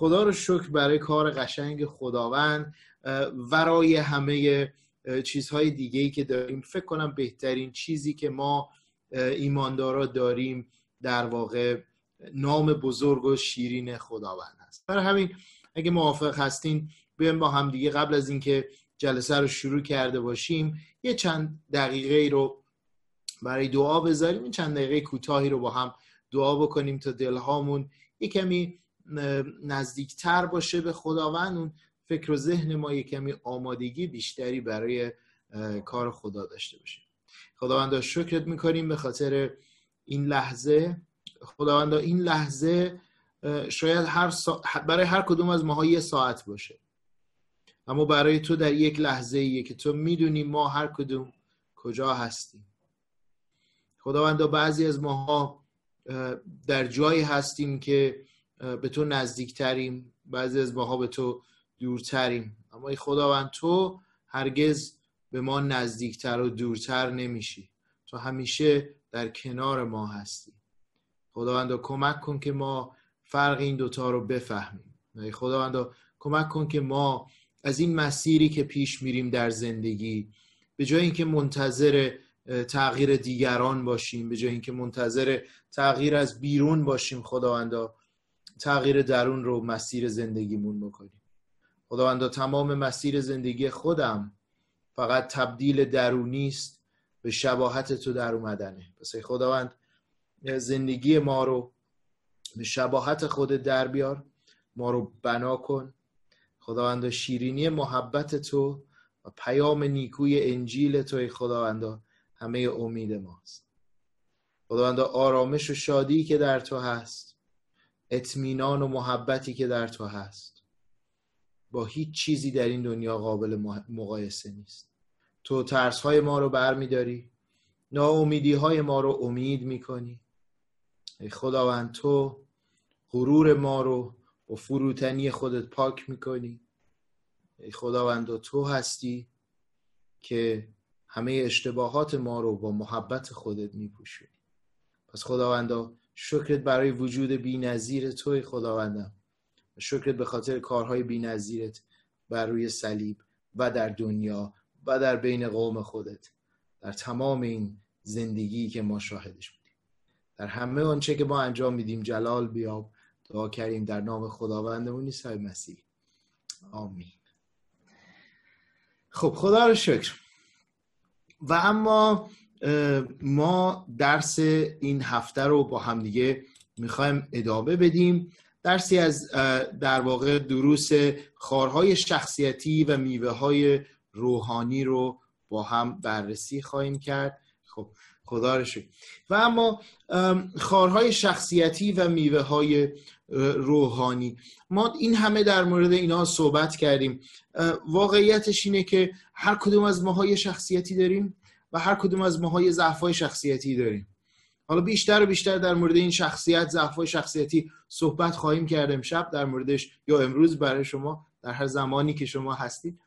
خدا رو شکر برای کار قشنگ خداوند. ورای همه چیزهای دیگه‌ای که داریم، فکر کنم بهترین چیزی که ما ایماندارا داریم در واقع نام بزرگ و شیرین خداوند هست. برای همین اگه موافق هستین بیایم با هم دیگه قبل از اینکه جلسه رو شروع کرده باشیم یه چند دقیقه رو برای دعا بذاریم، این چند دقیقه کوتاهی رو با هم دعا بکنیم تا دلهامون یه کمی نزدیکتر باشه به خداوند، اون فکر و ذهن ما یه کمی آمادگی بیشتری برای کار خدا داشته باشه. خداوندا شکرت میکنیم به خاطر این لحظه. خداوندا این لحظه شاید برای هر کدوم از ماها یه ساعت باشه، اما برای تو در یک لحظه ایه که تو میدونی ما هر کدوم کجا هستیم. خداوندا بعضی از ماها در جایی هستیم که به تو نزدیکتریم، بعضی از ماها به تو دورتریم، اما ای خداوند تو هرگز به ما نزدیکتر و دورتر نمیشی، تو همیشه در کنار ما هستی. خداوند کمک کن که ما فرق این دوتا رو بفهمیم. ای خداوند کمک کن که ما از این مسیری که پیش میریم در زندگی، به جای اینکه منتظر تغییر دیگران باشیم، به جای اینکه منتظر تغییر از بیرون باشیم، خداوند تغییر درون رو مسیر زندگیمون بکنیم. خداوند تمام مسیر زندگی خودم فقط تبدیل درونی است به شباهت تو در اومدنه. پس ای خداوند زندگی ما رو به شباهت خودت در بیار، ما رو بنا کن. خداوند شیرینی محبت تو و پیام نیکوی انجیل تو ای خداوند همه امید ماست. خداوند آرامش و شادی که در تو هست، اطمینان و محبتی که در تو هست، با هیچ چیزی در این دنیا قابل مقایسه نیست. تو ترس‌های ما رو برمی‌داری، ناامیدی‌های ما رو امید می‌کنی. ای خداوند تو غرور ما رو با فروتنی خودت پاک می‌کنی. ای خداوند تو هستی که همه اشتباهات ما رو با محبت خودت می‌پوشونی. پس خداوندا شکرت برای وجود بی‌نظیر توی خداوندم، شکرت به خاطر کارهای بی‌نظیرت بر روی صلیب و در دنیا و در بین قوم خودت، در تمام این زندگی که ما شاهدش بودیم، در همه آنچه که ما انجام میدیم جلال بیاب. دعا کردیم در نام خداوندمون عیسی مسیح، آمین. خب خدا رو شکر. و اما ما درس این هفته رو با هم دیگه میخوایم ادامه بدیم. درسی از در واقع دروس خارهای شخصیتی و میوه های روحانی رو با هم بررسی خواهیم کرد. خب خدا رو شکر. و اما خارهای شخصیتی و میوه های روحانی، ما این همه در مورد اینا صحبت کردیم. واقعیتش اینه که هر کدوم از ماها یه شخصیتی داریم و هر کدوم از ماها یه ضعف‌های شخصیتی داریم. حالا بیشتر و بیشتر در مورد این شخصیت، ضعف‌های شخصیتی صحبت خواهیم کرد امشب در موردش، یا امروز برای شما در هر زمانی که شما هستید،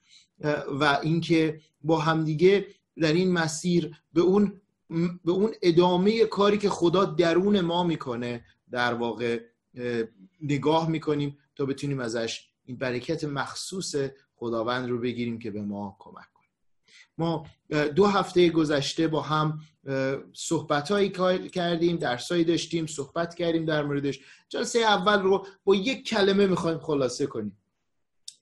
و اینکه با همدیگه در این مسیر به اون ادامه کاری که خدا درون ما میکنه در واقع نگاه میکنیم تا بتونیم ازش این برکت مخصوص خداوند رو بگیریم که به ما کمک کنه. ما 2 هفته گذشته با هم صحبت‌هایی کردیم، درسایی داشتیم، صحبت کردیم در موردش. جلسه اول رو با یک کلمه میخوایم خلاصه کنیم.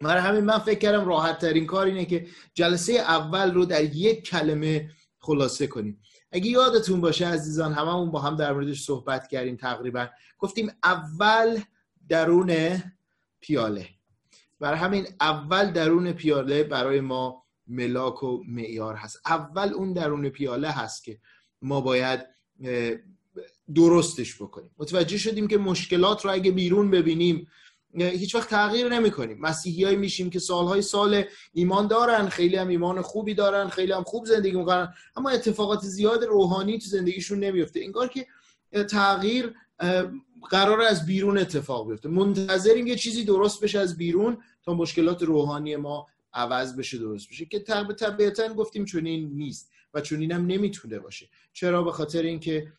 برای همین من فکر کردم راحت ترین کار اینه که جلسه اول رو در یک کلمه خلاصه کنیم. اگه یادتون باشه عزیزان، هممون با هم در موردش صحبت کردیم تقریبا. گفتیم اول درون پیاله. برای همین اول درون پیاله برای ما ملاک و معیار هست. اول اون درون پیاله هست که ما باید درستش بکنیم. متوجه شدیم که مشکلات رو اگه بیرون ببینیم هیچ وقت تغییر نمی کنیم. مسیحیایی میشیم که سالهای سال ایمان دارن، خیلی هم ایمان خوبی دارن، خیلی هم خوب زندگی میکنن، اما اتفاقات زیاد روحانی تو زندگیشون نمیفته. انگار که تغییر قرار از بیرون اتفاق بیفته. منتظریم یه چیزی درست بشه از بیرون تا مشکلات روحانی ما عوض بشه، درست بشه، که طبیعتاً گفتیم چنین نیست و چنین هم نمیتونه باشه. چرا؟ به خاطر اینکه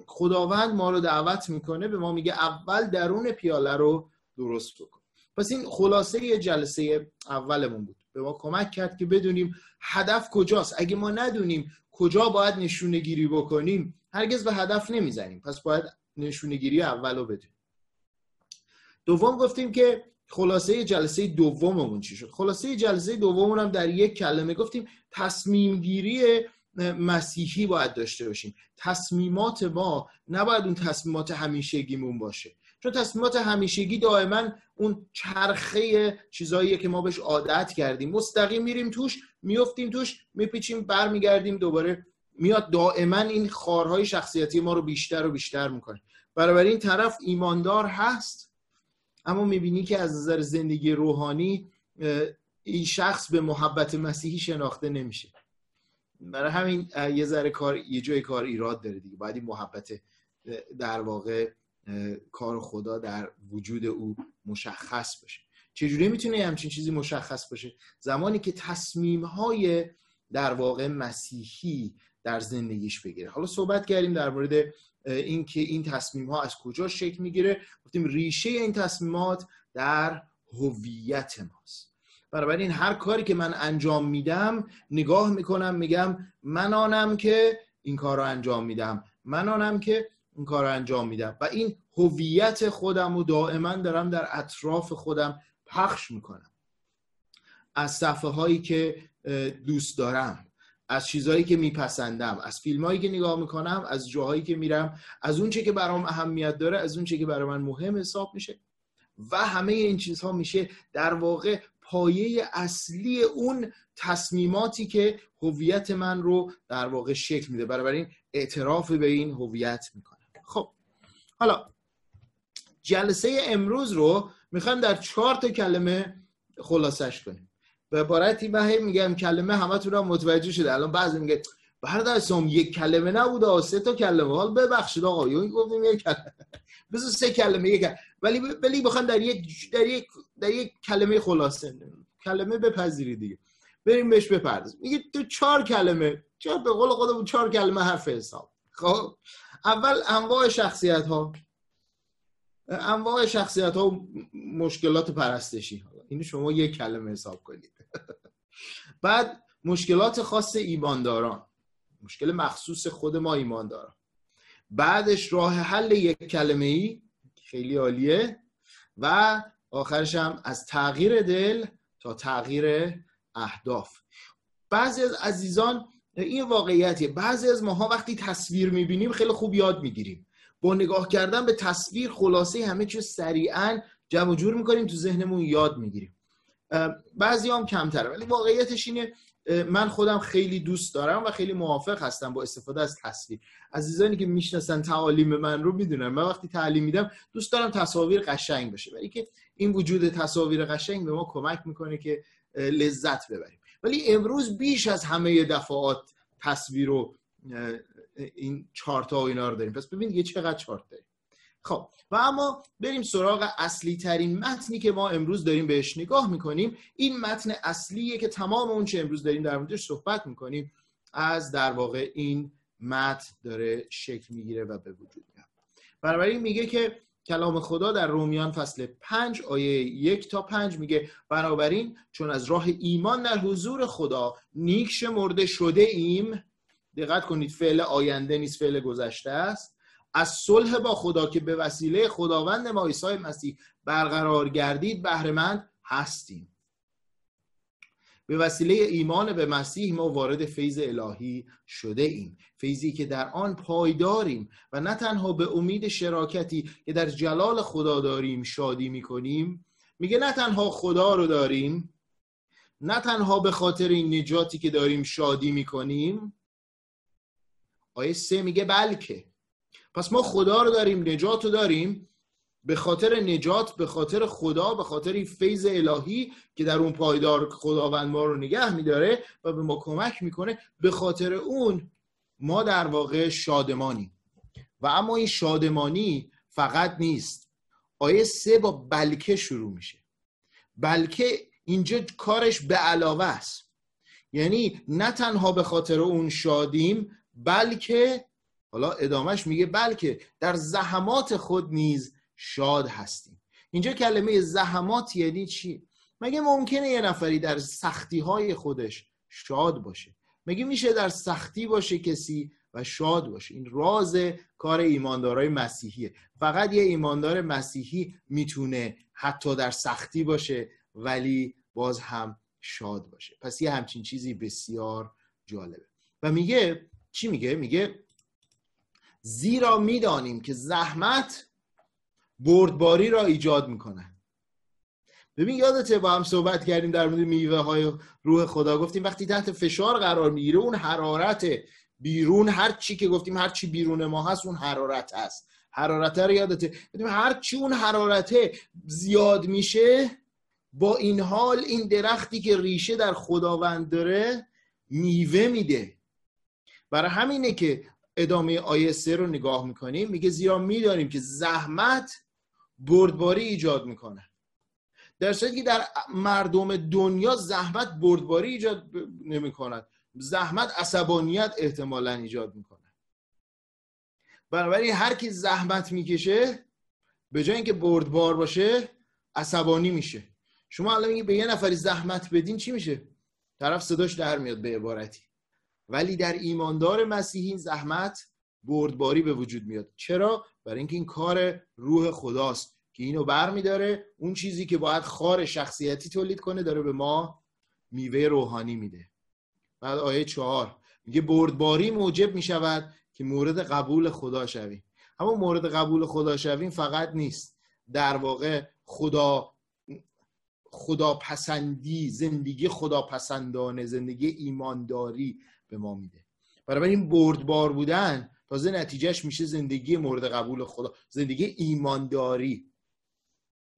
خداوند ما رو دعوت میکنه، به ما میگه اول درون پیاله رو درست بکن. پس این خلاصه جلسه اولمون بود، به ما کمک کرد که بدونیم هدف کجاست. اگه ما ندونیم کجا باید نشونه گیری بکنیم هرگز به هدف نمیزنیم. پس باید نشونه گیری اول رو بدونیم. دوم گفتیم که خلاصه جلسه دوممون چی شد. خلاصه جلسه دوممون هم در یک کلمه گفتیم تصمیم گیری مسیحی باید داشته باشیم. تصمیمات ما نباید اون تصمیمات همیشگیمون باشه، چون تصمیمات همیشگی دائما اون چرخه چیزاییه که ما بهش عادت کردیم، مستقیم میریم توش، میافتیم توش، میپیچیم، برمیگردیم دوباره میاد. دائما این خارهای شخصیتی ما رو بیشتر و بیشتر میکنه. برای این طرف ایماندار هست، اما میبینی که از نظر زندگی روحانی این شخص به محبت مسیحی شناخته نمیشه. برای همین یه ذره کار، یه جای کار ایراد داره دیگه. باید این محبت در واقع کار خدا در وجود او مشخص باشه. چجوری میتونه همچین چیزی مشخص باشه؟ زمانی که تصمیم‌های در واقع مسیحی در زندگیش بگیره. حالا صحبت کردیم در مورد این که این تصمیم‌ها از کجا شکل میگیره. گفتیم ریشه این تصمیمات در هویت ماست. بنابراین هر کاری که من انجام میدم نگاه میکنم میگم من آنم که این کار رو انجام میدم، من آنم که این کار رو انجام میدم، و این هویت خودم رو دائما دارم در اطراف خودم پخش میکنم. از صفحه هایی که دوست دارم، از چیزهایی که میپسندم، از فیلم هایی که نگاه میکنم، از جاهایی که میرم، از اون چه که برام اهمیت داره، از اون چه که برای من مهم حساب میشه، و همه این چیزها میشه در واقع پایه اصلی اون تصمیماتی که هویت من رو در واقع شکل میده. بنابراین اعتراف به این هویت میکنم. خب حالا جلسه امروز رو میخوایم در 4 تا کلمه خلاصش کنیم. به عبارتی من میگم کلمه همتون هم متوجه شده. الان بعضی میگه برداشتم یک کلمه نبوده 3 تا کلمه. حال ببخشید آقا یون گفتیم یک کلمه، بذار 3 کلمه یک ولی بخوام در یک کلمه خلاصه کلمه بپذیرید دیگه، بریم بهش بپردازیم. میگه تو 4 کلمه، چرا به قول خودمون 4 کلمه حرف حساب. خب اول انواع شخصیت ها و مشکلات پرستشی. اینو شما یک کلمه حساب کنید. بعد مشکلات خاص ایمانداران، مشکل مخصوص خود ما ایمانداران. بعدش راه حل یک کلمه‌ای، خیلی عالیه. و آخرش هم از تغییر دل تا تغییر اهداف. بعضی از عزیزان این واقعیتیه، بعضی از ماها وقتی تصویر میبینیم خیلی خوب یاد میگیریم. با نگاه کردن به تصویر خلاصه همه چیز سریعا جمع جور میکنیم، تو ذهنمون یاد میگیریم. بعضی هم کمتره، ولی واقعیتش اینه من خودم خیلی دوست دارم و خیلی موافق هستم با استفاده از تصویر. عزیزانی که میشناسن تعالیم من رو میدونن من وقتی تعلیم میدم دوست دارم تصاویر قشنگ بشه، ولی که این وجود تصاویر قشنگ به ما کمک میکنه که لذت ببریم. ولی امروز بیش از همه دفعات تصویر رو این چارتا و اینا رو داریم. پس ببینید یه چقدر چارت داریم. خب و اما بریم سراغ اصلی ترین متنی که ما امروز داریم بهش نگاه میکنیم. این متن اصلیه که تمام اون چه امروز داریم در موردش صحبت میکنیم از در واقع این متن داره شکل میگیره و به وجود میاد. بنابراین میگه که کلام خدا در رومیان فصل 5 آیه 1 تا 5 میگه بنابراین چون از راه ایمان در حضور خدا نیک شمرده شده ایم، دقت کنید فعل آینده نیست، فعل گذشته است، از صلح با خدا که به وسیله خداوند ما عیسی مسیح برقرار گردید بهره مند هستیم. به وسیله ایمان به مسیح ما وارد فیض الهی شده ایم، فیضی که در آن پایداریم و نه تنها به امید شراکتی که در جلال خدا داریم شادی میکنیم. میگه نه تنها خدا رو داریم، نه تنها به خاطر این نجاتی که داریم شادی میکنیم. آیه 3 میگه بلکه، پس ما خدا رو داریم، نجات رو داریم، به خاطر نجات، به خاطر خدا، به خاطر این فیض الهی که در اون پایدار خداوند ما رو نگه میداره و به ما کمک میکنه، به خاطر اون ما در واقع شادمانیم. و اما این شادمانی فقط نیست. آیه 3 با بلکه شروع میشه. بلکه اینجا کارش به علاوه است، یعنی نه تنها به خاطر اون شادیم، بلکه حالا ادامهش میگه بلکه در زحمات خود نیز شاد هستیم. اینجا کلمه زحمات یعنی چی؟ مگه ممکنه یه نفری در سختی های خودش شاد باشه؟ مگه میشه در سختی باشه کسی و شاد باشه؟ این راز کار ایماندارای مسیحیه. فقط یه ایماندار مسیحی میتونه حتی در سختی باشه ولی باز هم شاد باشه. پس یه همچین چیزی بسیار جالبه. و میگه چی میگه؟ میگه زیرا میدانیم که زحمت بردباری را ایجاد میکنه. ببین یادته با هم صحبت کردیم در مورد میوه های روح خدا، گفتیم وقتی تحت فشار قرار میگیره اون حرارت بیرون، هر چی که گفتیم هر چی بیرون ما هست اون حرارت هست. حرارت رو یادته؟ گفتیم هر چی اون حرارت زیاد میشه، با این حال این درختی که ریشه در خداوند داره میوه میده. برای همینه که ادامه آیه 3 رو نگاه میکنیم، میگه زیرا میدانیم که زحمت بردباری ایجاد میکنه. در صورتی که در مردم دنیا زحمت بردباری ایجاد نمی کند، زحمت عصبانیت احتمالاً ایجاد میکنه. بنابراین هر کی زحمت میکشه به جای اینکه بردبار باشه عصبانی میشه. شما الان میگی به یه نفری زحمت بدین چی میشه؟ طرف صداش در میاد به عبارتی. ولی در ایماندار مسیحی زحمت بردباری به وجود میاد. چرا؟ برای اینکه این کار روح خداست که اینو برمیداره، اون چیزی که باید خار شخصیتی تولید کنه داره به ما میوه روحانی میده. بعد آیه 4 میگه بردباری موجب میشود که مورد قبول خدا شویم. همون مورد قبول خدا شویم فقط نیست، در واقع خدا پسندی، زندگی خدا پسندانه، زندگی ایمانداری به ما میده. برای این بردبار بودن تازه نتیجهش میشه زندگی مورد قبول خدا، زندگی ایمانداری.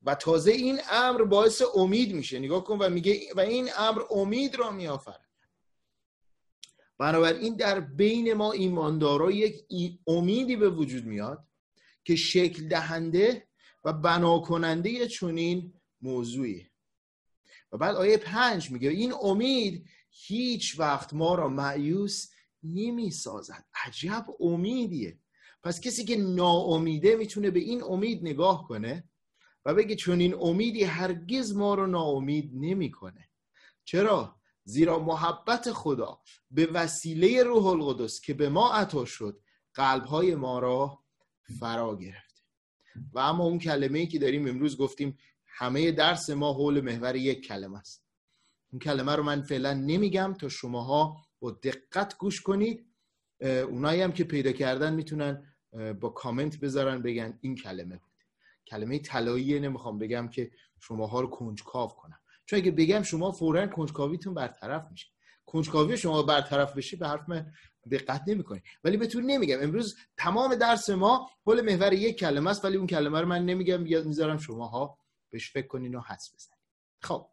و تازه این امر باعث امید میشه. نگاه کن و میگه و این امر امید را میآفرد. بنابراین در بین ما ایماندارا یک امیدی به وجود میاد که شکل دهنده و بنا کننده چنین موضوعی. و بعد آیه 5 میگه این امید هیچ وقت ما را مایوس نمی سازد. عجب امیدیه. پس کسی که ناامیده میتونه به این امید نگاه کنه و بگه چون این امیدی هرگز ما رو ناامید نمی کنه. چرا؟ زیرا محبت خدا به وسیله روح القدس که به ما عطا شد قلبهای ما را فرا گرفته. و اما اون کلمه‌ای که داریم امروز گفتیم همه درس ما حول محور یک کلمه است. اون کلمه رو من فعلا نمیگم تا شماها با دقت گوش کنید. اونایی هم که پیدا کردن میتونن با کامنت بذارن بگن این کلمه بود. کلمه طلاییه، نمیخوام بگم که شماها رو کنجکاو کنم، چون اگه بگم شما فوراً کنجکاویتون برطرف میشه. کنجکاوی شما برطرف بشه به حرف من دقت نمیکنید. ولی بهتون نمیگم. امروز تمام درس ما حول محور یک کلمه است، ولی اون کلمه رو من نمیگم، میذارم شماها بهش فکر کنین و حدس بزنید. خب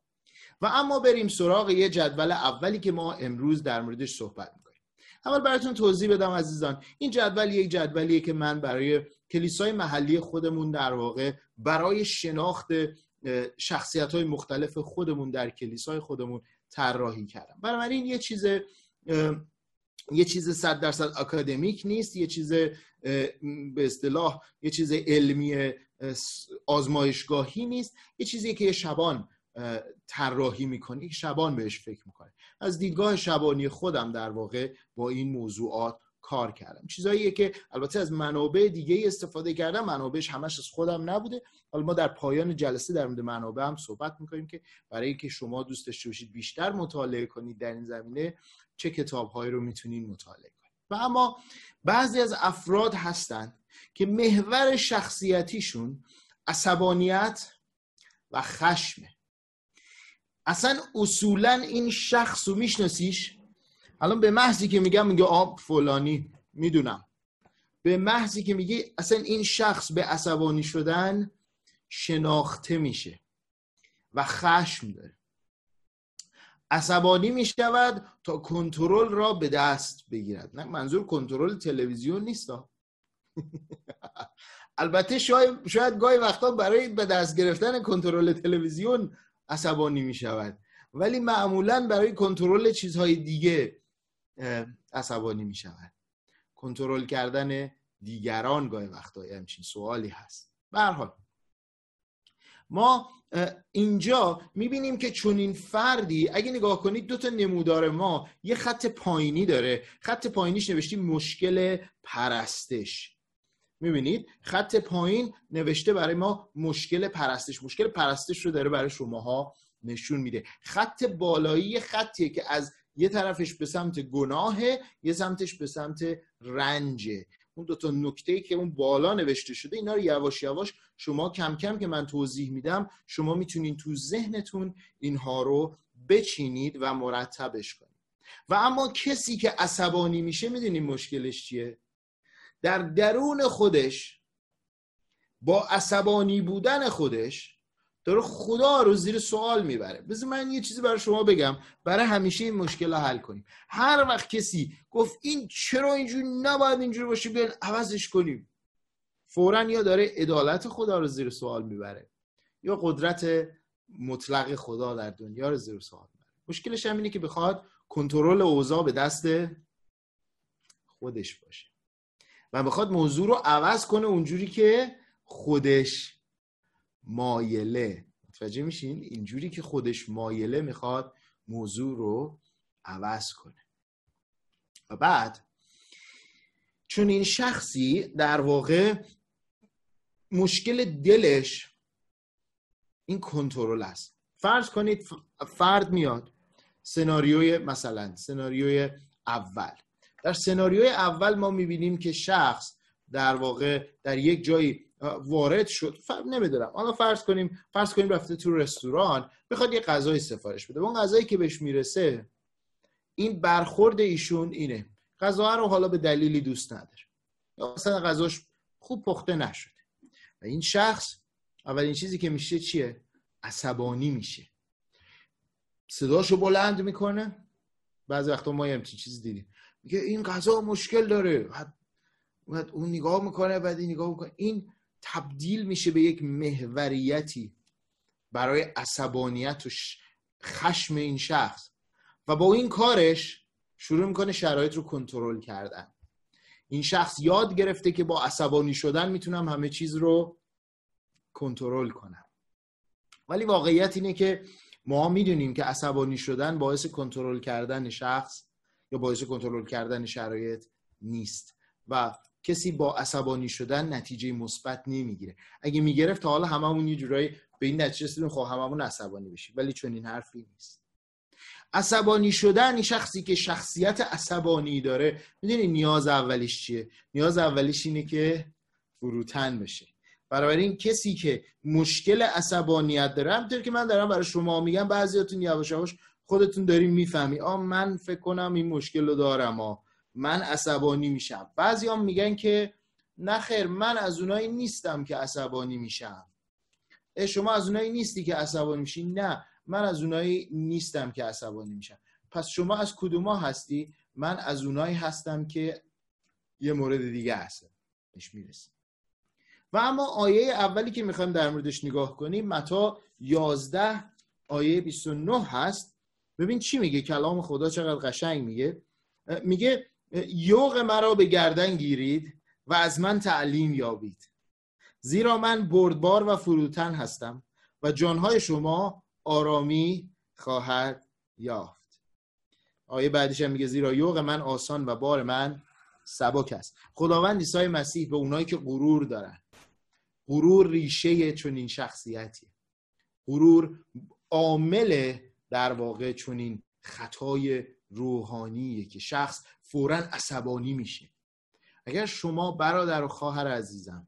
و اما بریم سراغ یه جدول اولی که ما امروز در موردش صحبت میکنیم. اول براتون توضیح بدم عزیزان، این جدول یک جدولیه که من برای کلیسای محلی خودمون در واقع برای شناخت شخصیت‌های مختلف خودمون در کلیسای خودمون طراحی کردم. بنابراین یه چیز 100% اکادمیک نیست، یه چیز به اصطلاح یه چیز علمی آزمایشگاهی نیست، یه چیزی که شبان طراحی میکنه، شبان بهش فکر میکنه. از دیدگاه شبانی خودم در واقع با این موضوعات کار کردم. چیزاییه که البته از منابع دیگه استفاده کردم، منابعش همش از خودم نبوده. حالا ما در پایان جلسه در مورد منابع هم صحبت میکنیم که برای اینکه شما دوست داشته باشید بیشتر مطالعه کنید در این زمینه چه کتاب‌هایی رو میتونید مطالعه کنید. و اما بعضی از افراد هستند که محور شخصیتیشون عصبانیت و خشمه. اصلا اصولا این شخص رو میشناسیش؟ الان به محضی که میگه آب فلانی میدونم، به محضی که میگه اصلا این شخص به عصبانی شدن شناخته میشه و خشم داره. عصبانی میشود تا کنترل را به دست بگیرد. نه منظور کنترل تلویزیون نیست. البته شاید گاهی وقتا برای به دست گرفتن کنترل تلویزیون عصبانی میشود، ولی معمولا برای کنترل چیزهای دیگه عصبانی میشود. کنترل کردن دیگران گاهی وقتا همچین سوالی هست. به هر حال ما اینجا میبینیم که چون این فردی، اگه نگاه کنید دو تا نمودار ما یه خط پایینی داره، خط پایینیش نوشته مشکل پرستش. میبینید خط پایین نوشته برای ما مشکل پرستش، مشکل پرستش رو داره برای شماها نشون میده. خط بالایی خطیه که از یه طرفش به سمت گناهه، یه سمتش به سمت رنجه. اون دو تا نکته‌ای که اون بالا نوشته شده، اینا رو یواش یواش شما کم کم که من توضیح میدم شما میتونین تو ذهنتون اینها رو بچینید و مرتبش کنید. و اما کسی که عصبانی میشه میدونین مشکلش چیه؟ در درون خودش با عصبانی بودن خودش داره خدا رو زیر سوال میبره. بذار من یه چیزی برای شما بگم برای همیشه این مشکل رو حل کنیم. هر وقت کسی گفت این چرا اینجوری نباید اینجوری باشه بیاین عوضش کنیم، فوراً یا داره عدالت خدا رو زیر سوال میبره یا قدرت مطلق خدا در دنیا رو زیر سوال میبره. مشکلش هم اینه که بخواد کنترل اوضاع به دست خودش باشه و بخواد موضوع رو عوض کنه اونجوری که خودش مایله. متوجه میشین؟ اینجوری که خودش مایله میخواد موضوع رو عوض کنه. و بعد چون این شخصی در واقع مشکل دلش این کنترل است. فرض کنید فرد میاد سناریوی، مثلا سناریوی اول، در سناریوی اول ما میبینیم که شخص در واقع در یک جایی وارد شد، نمیدونم، حالا فرض کنیم رفته تو رستوران بخواد یه غذای سفارش بده. اون غذایی که بهش میرسه، این برخورد ایشون اینه، غذا رو حالا به دلیلی دوست نداره یا مثلا غذاش خوب پخته نشده و این شخص اولین چیزی که میشه چیه؟ عصبانی میشه، صداشو بلند میکنه. بعضی وقتا ما همچین چیز دیدیم، میگه این غذا مشکل داره، اون نگاه میکنه، بعد این نگاه میکنه. این تبدیل میشه به یک محوریتی برای عصبانیت و خشم این شخص و با این کارش شروع میکنه شرایط رو کنترل کردن. این شخص یاد گرفته که با عصبانی شدن میتونم همه چیز رو کنترل کنم. ولی واقعیت اینه که ما میدونیم که عصبانی شدن باعث کنترل کردن شخص یا باعث کنترل کردن شرایط نیست و کسی با عصبانی شدن نتیجه مثبت نمیگیره. اگه میگرفت تا حالا هممون یه جورایی به این نتیجه رسیدیم خب هممون عصبانی بشیم، ولی چون این حرفی نیست. عصبانی شدن، این شخصی که شخصیت عصبانی داره، میدونی نیاز اولیش چیه؟ نیاز اولیش اینه که فروتن بشه. بنابراین کسی که مشکل عصبانیت داره، همونطور که من دارم برای شما میگم، بعضیاتون یواش یواش خودتون دارین میفهمی من فکر کنم این مشکل رو دارم، من عصبانی میشم. بعضیام میگن که نه خیر، من از اونایی نیستم که عصبانی میشم. شما از اونایی نیستی که عصبانی میشی؟ نه، من از اونایی نیستم که عصبانی میشم. پس شما از کدوما هستی؟ من از اونایی هستم که یه مورد دیگه هست بهش میرسیم. و اما آیه اولی که میخوایم در موردش نگاه کنیم متی 11 آیه 29 هست. ببین چی میگه کلام خدا، چقدر قشنگ میگه. میگه یوغ مرا به گردن گیرید و از من تعلیم یابید، زیرا من بردبار و فروتن هستم و جانهای شما آرامی خواهد یافت. آیه بعدش هم میگه زیرا یوغ من آسان و بار من سبک است. خداوند عیسی مسیح به اونایی که غرور دارن، غرور ریشه چنین شخصیتی، غرور عامل در واقع چنین خطای روحانیه که شخص فوراً عصبانی میشه. اگر شما برادر و خواهر عزیزم،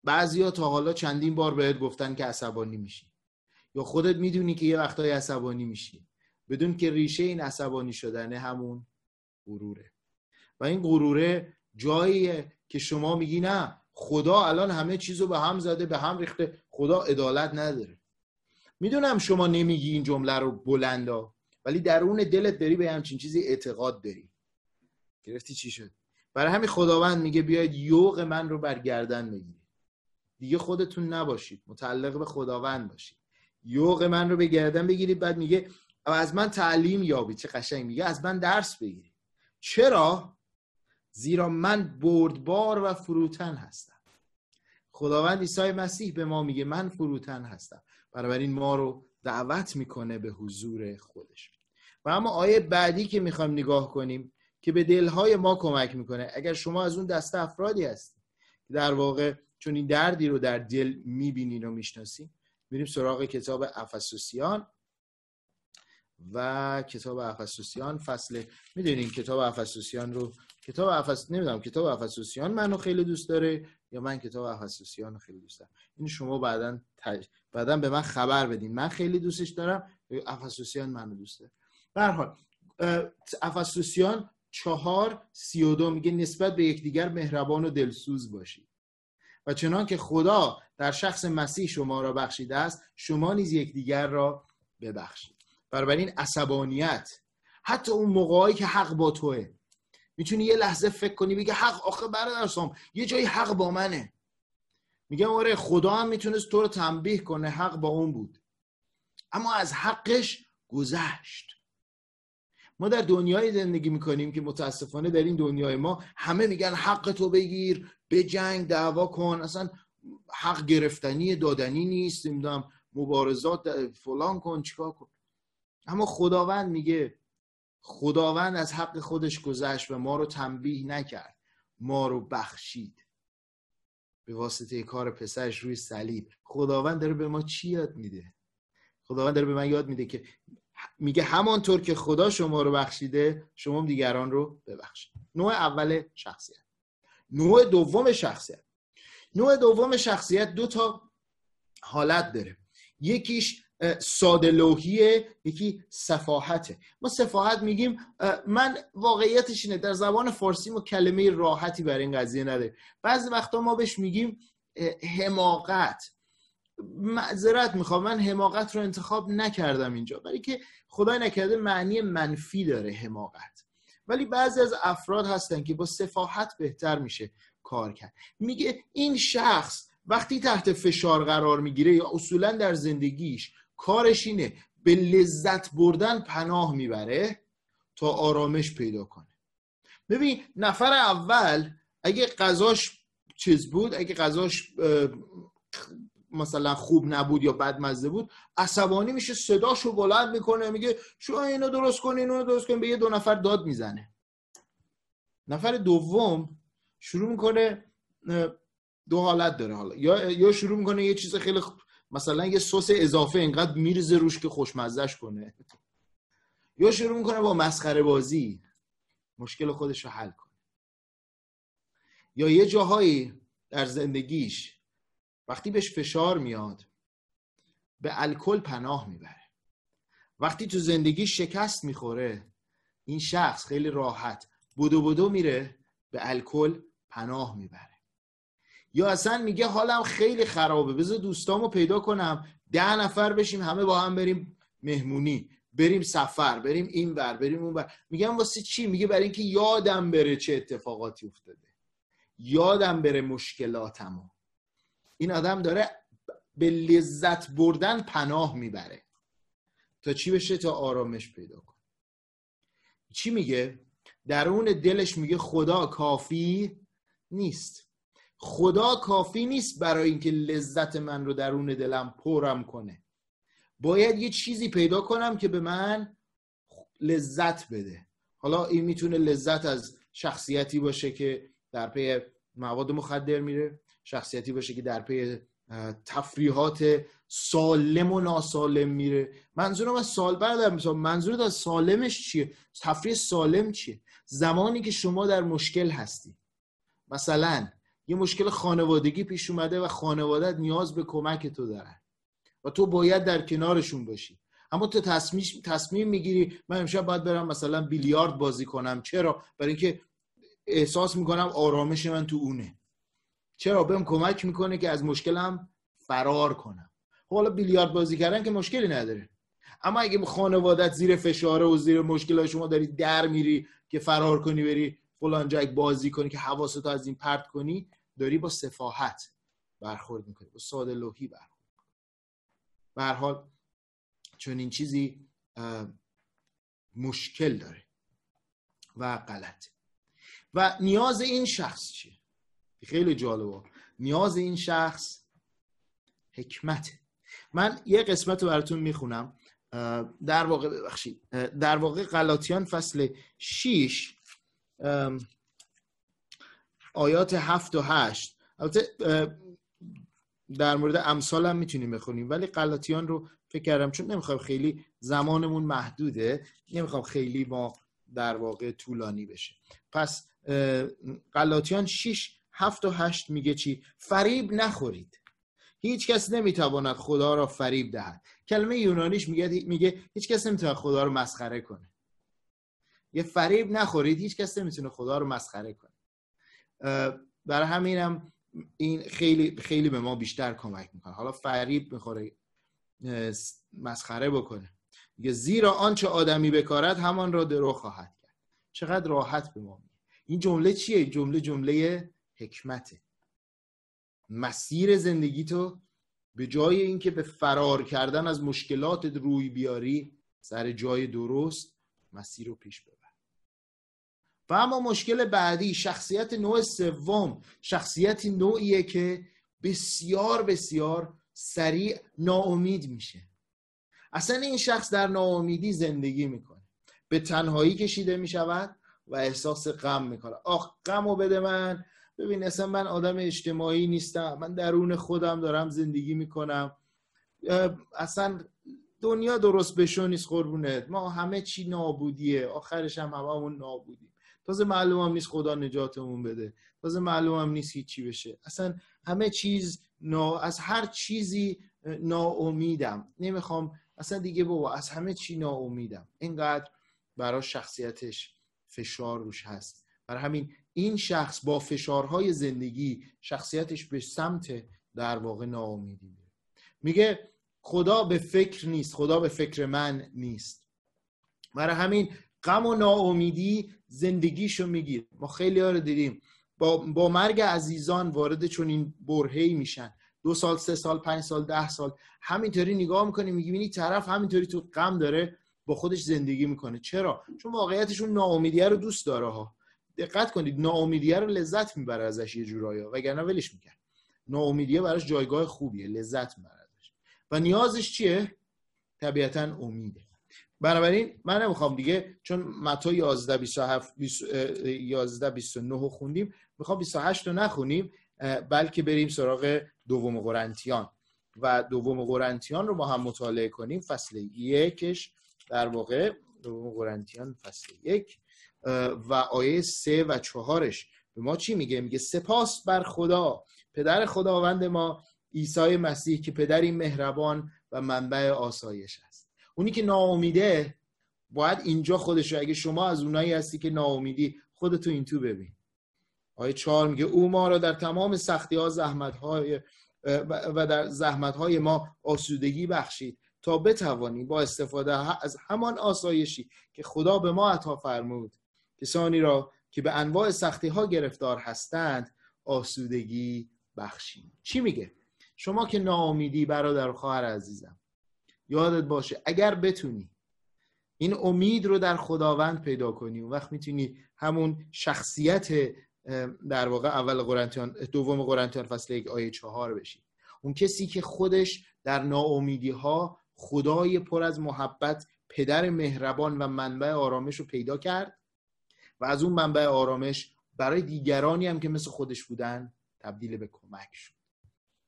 بعضیا تا حالا چندین بار بهت گفتن که عصبانی میشی یا خودت میدونی که یه وقتای عصبانی میشی، بدون که ریشه این عصبانی شدنه همون غروره. و این غروره جاییه که شما میگی نه، خدا الان همه چیزو به هم زده، به هم ریخته، خدا عدالت نداره. میدونم شما نمیگی این جمله رو بلندا، ولی درون دلت داری به همچین چیزی اعتقاد داری. گرفتی چی شد؟ برای همین خداوند میگه بیاید یوغ من رو بر گردن بگیرید. دیگه خودتون نباشید، متعلق به خداوند باشید. یوغ من رو به گردن بگیرید. بعد میگه از من تعلیم یابید. چه قشنگ میگه، از من درس بگیرید. چرا؟ زیرا من بردبار و فروتن هستم. خداوند عیسی مسیح به ما میگه من فروتن هستم، بنابراین ما رو دعوت میکنه به حضور خودش. و اما آیه بعدی که میخوایم نگاه کنیم که به دلهای ما کمک میکنه، اگر شما از اون دسته افرادی هستید در واقع چون این دردی رو در دل میبینین و میشناسین، میریم سراغ کتاب افسوسیان. و کتاب افسوسیان فصل، میدونین کتاب افسوسیان رو، نمیدونم کتاب افسوسیان منو خیلی دوست داره یا من کتاب افسوسیان رو خیلی دوست دارم. این شما بعداً به من خبر بدین. من خیلی دوستش دارم، افسوسیان منو دوست داره. به هر حال افسوسیان 4:32 میگه نسبت به یکدیگر مهربان و دلسوز باشید و چنان که خدا در شخص مسیح شما را بخشیده است شما نیز یکدیگر را ببخشید. بنابراین عصبانیت، حتی اون موقعی که حق با توه، میتونی یه لحظه فکر کنی بگه حق آخه برادرسام یه جایی حق با منه. میگم آره خدا هم میتونست تو رو تنبیه کنه حق با اون بود، اما از حقش گذشت. ما در دنیای زندگی میکنیم که متاسفانه در این دنیای ما همه میگن حق تو بگیر، به جنگ دعوا کن، اصلا حق گرفتنی دادنی نیست، نمیدونم مبارزات فلان کن چیکار کن. اما خداوند میگه خداوند از حق خودش گذشت و ما رو تنبیه نکرد، ما رو بخشید به واسطه کار پسرش روی صلیب. خداوند داره به ما چی یاد میده؟ خداوند داره به من یاد میده که میگه همانطور که خدا شما رو بخشیده شما دیگران رو ببخشید. نوع اول شخصیت. نوع دوم شخصیت دو تا حالت داره. یکیش ساده لوحیه، یکی سفاحته. ما سفاحت میگیم، من واقعیتش اینه در زبان فارسی ما کلمه راحتی برای این قضیه نداره. بعضی وقتا ما بهش میگیم حماقت. معذرت میخوام، من حماقت رو انتخاب نکردم اینجا، برای که خدای نکرده معنی منفی داره حماقت، ولی بعضی از افراد هستن که با سفاحت بهتر میشه کار کرد. میگه این شخص وقتی تحت فشار قرار میگیره یا اصولا در زندگیش کارش اینه به لذت بردن پناه میبره تا آرامش پیدا کنه. ببین نفر اول اگه غذاش چیز بود، اگه غذاش مثلا خوب نبود یا بدمزه بود، عصبانی میشه، صداشو بلند میکنه، میگه شما اینو درست کنین اونو درست کنین، به یه دو نفر داد میزنه. نفر دوم شروع میکنه، دو حالت داره حالا، یا شروع میکنه یه چیز خیلی مثلا یه سس اضافه اینقدر میرزه روش که خوشمزهش کنه، یا شروع میکنه با مسخره بازی مشکل خودش رو حل کنه، یا یه جاهایی در زندگیش وقتی بهش فشار میاد به الکل پناه میبره. وقتی تو زندگی شکست میخوره این شخص خیلی راحت بدو میره به الکل پناه میبره. یا اصلا میگه حالم خیلی خرابه، بذار دوستامو پیدا کنم 10 نفر بشیم همه با هم بریم مهمونی، بریم سفر، بریم این ور بریم اون ور. میگم واسه چی؟ میگه برای اینکه یادم بره چه اتفاقاتی افتاده، یادم بره مشکلاتمو. این آدم داره به لذت بردن پناه میبره تا چی بشه؟ تا آرامش پیدا کنه. چی میگه؟ درون دلش میگه خدا کافی نیست. خدا کافی نیست برای اینکه لذت من رو درون دلم پرم کنه. باید یه چیزی پیدا کنم که به من لذت بده. حالا این میتونه لذت از شخصیتی باشه که در پی مواد مخدر میره، شخصیتی باشه که در پی تفریحات سالم و ناسالم میره. منظورم از منظورت از سالمش چیه؟ تفریح سالم چیه؟ زمانی که شما در مشکل هستی، مثلا یه مشکل خانوادگی پیش اومده و خانوادت نیاز به کمک تو دارن و تو باید در کنارشون باشی، اما تو تصمیم میگیری من امشب باید برم مثلا بیلیارد بازی کنم. چرا؟ برای اینکه احساس میکنم آرامش من تو اونه. چرا؟ بهم کمک میکنه که از مشکلم فرار کنم. خب حالا بیلیارد بازی کردن که مشکلی نداره، اما اگه خانوادت زیر فشاره و زیر مشکلات شما داری در میری که فرار کنی بری فلان جای بازی کنی که حواستو از این پرت کنی، داری با سفاحت برخورد میکنی، با ساده لوحی برخورد میکنی. به هر حال چون این چیزی مشکل داره و غلطه. و نیاز این شخص چیه؟ خیلی جالبه. نیاز این شخص حکمته. من یه قسمت رو براتون میخونم. در واقع غلاطیان فصل 6 آیات 7 و 8. البته در مورد امثال هم میتونیم بخونیم، ولی غلاطیان رو فکر کردم چون نمیخوام خیلی زمانمون محدوده، نمیخوام خیلی ما در واقع طولانی بشه. پس غلاطیان 6 7 و 8 میگه چی؟ فریب نخورید. هیچ کس نمیتواند خدا را فریب دهد. کلمه یونانیش میگه هیچ کس نمیتونه خدا رو مسخره کنه. یه فریب نخورید، هیچ کس نمیتونه خدا رو مسخره کنه. برای همینم این خیلی خیلی به ما بیشتر کمک میکنه. حالا فریب میخوره مسخره بکنه، میگه زیرا آنچه آدمی بکارد همان را درو خواهد کرد. چقدر راحت به ما میگه. این جمله چیه؟ جمله حکمته. مسیر زندگی تو به جای اینکه به فرار کردن از مشکلات روی بیاری، سر جای درست مسیر رو پیش ببر. و اما مشکل بعدی، شخصیت نوع سوم، شخصیت نوعیه که بسیار بسیار سریع ناامید میشه. اصلا این شخص در ناامیدی زندگی میکنه، به تنهایی کشیده میشود و احساس غم میکنه. آخ غمو بده من، ببین اصلا من آدم اجتماعی نیستم، من درون خودم دارم زندگی میکنم، اصلا دنیا درست بشو نیست قربونت، ما همه چی نابودیه، آخرش هم هممون نابودیم، تازه معلوم هم نیست خدا نجاتمون بده، تازه معلوم هم نیست هیچی بشه، اصلا همه چیز از هر چیزی ناامیدم، نمیخوام اصلا دیگه بابا از همه چی ناامیدم. اینقدر برای شخصیتش فشار روش هست. برای همین این شخص با فشارهای زندگی شخصیتش به سمت در واقع ناامیدی میره. میگه خدا به فکر نیست، خدا به فکر من نیست. برای همین غم و ناامیدی زندگیشو میگیره. ما خیلی ها رو دیدیم با مرگ عزیزان وارد چون این برهه‌ای میشن، 2 سال 3 سال 5 سال 10 سال همینطوری نگاه میکنی، میبینی طرف همینطوری تو غم داره با خودش زندگی میکنه. چرا؟ چون واقعیتشون ناامیدیه رو دوست داره ها. دقت کنید، ناامیدیه رو لذت میبره ازش یه جورایی، وگرنه ولش میکنه. ناامیدیه براش جایگاه خوبیه، لذت میبره ازش. و نیازش چیه؟ طبیعتاً امیده. بنابراین من نمیخوام دیگه، چون متی 11 27 11 29 رو خوندیم، میخوام 28 رو نخونیم، بلکه بریم سراغ دوم قرنتیان و دوم قرنتیان رو با هم مطالعه کنیم. فصل 1 در واقع دوم قرنتیان فصل 1 و آیه 3 و 4 به ما چی میگه؟ میگه سپاس بر خدا پدر خداوند ما عیسی مسیح که پدری مهربان و منبع آسایش است. اونی که ناامیده باید اینجا خودشو، اگه شما از اونایی هستی که ناامیدی، خودتو این تو ببین. آیه 4 میگه او ما را در تمام سختی‌ها و در زحمت‌های ما آسودگی بخشید تا بتوانیم با استفاده از همان آسایشی که خدا به ما عطا فرمود کسانی را که به انواع سختی‌ها گرفتار هستند آسودگی بخشیم. چی میگه؟ شما که ناامیدی برادر و خواهر عزیزم، یادت باشه اگر بتونی این امید رو در خداوند پیدا کنی، اون وقت میتونی همون شخصیت در واقع دوم قرنتیان فصل 1 آیه 4 بشی. اون کسی که خودش در ناامیدی ها خدای پر از محبت، پدر مهربان و منبع آرامش رو پیدا کرد و از اون منبع آرامش برای دیگرانی هم که مثل خودش بودن تبدیل به کمک شد.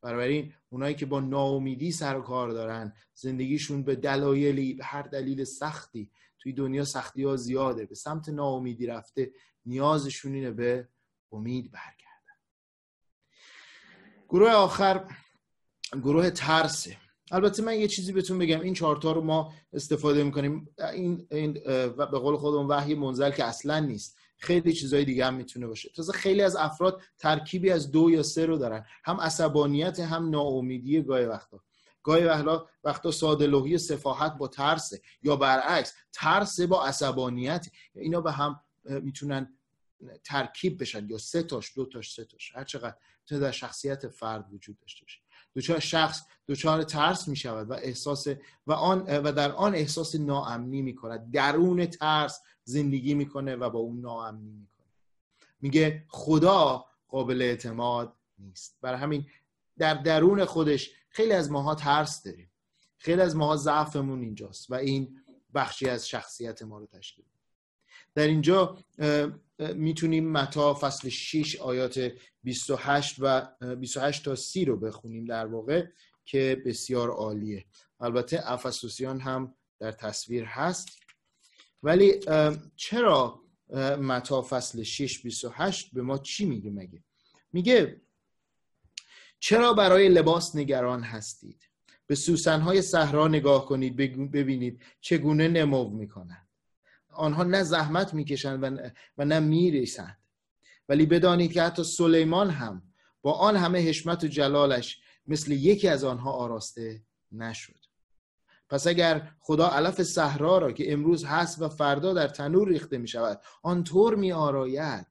بنابراین اونایی که با ناامیدی سر و کار دارن، زندگیشون به دلایلی، به هر دلیل سختی، توی دنیا سختی ها زیاده، به سمت ناامیدی رفته، نیازشون اینه به امید برگردن. گروه آخر گروه ترسه. البته من یه چیزی بهتون بگم، این 4 تا رو ما استفاده میکنیم، این به قول خودمون وحی منزل که اصلا نیست، خیلی چیزای دیگه هم میتونه باشه. تازه خیلی از افراد ترکیبی از 2 یا 3 رو دارن، هم عصبانیت هم ناامیدی، گاهی وقتا ساده لوحی سفاهت با ترسه، یا برعکس ترس با عصبانیت. اینا به هم میتونن ترکیب بشن، یا 3 تاش 2 تاش 3 تاش، هر چقدر میتونه در شخصیت فرد وجود داشته باشه. دچار ترس می شود و در آن احساس ناامنی می کند، درون ترس زندگی میکنه و با اون ناامنی میکنه. میگه خدا قابل اعتماد نیست. برای همین در درون خودش خیلی از ماها ترس داریم، خیلی از ماها ضعفمون اینجاست و این بخشی از شخصیت ما رو تشکیل میده. در اینجا میتونیم متی فصل 6 آیات 28 و 28 تا 30 رو بخونیم در واقع که بسیار عالیه. البته افسوسیان هم در تصویر هست، ولی چرا متی فصل 6 28 به ما چی میگه؟ میگه چرا برای لباس نگران هستید؟ به سوسن‌های صحرا نگاه کنید ببینید چگونه نمو میکنند. آنها نه زحمت میکشند و نه میریسند. ولی بدانید که حتی سلیمان هم با آن همه حشمت و جلالش مثل یکی از آنها آراسته نشد. پس اگر خدا علف صحرا را که امروز هست و فردا در تنور ریخته می شود آنطور می آراید،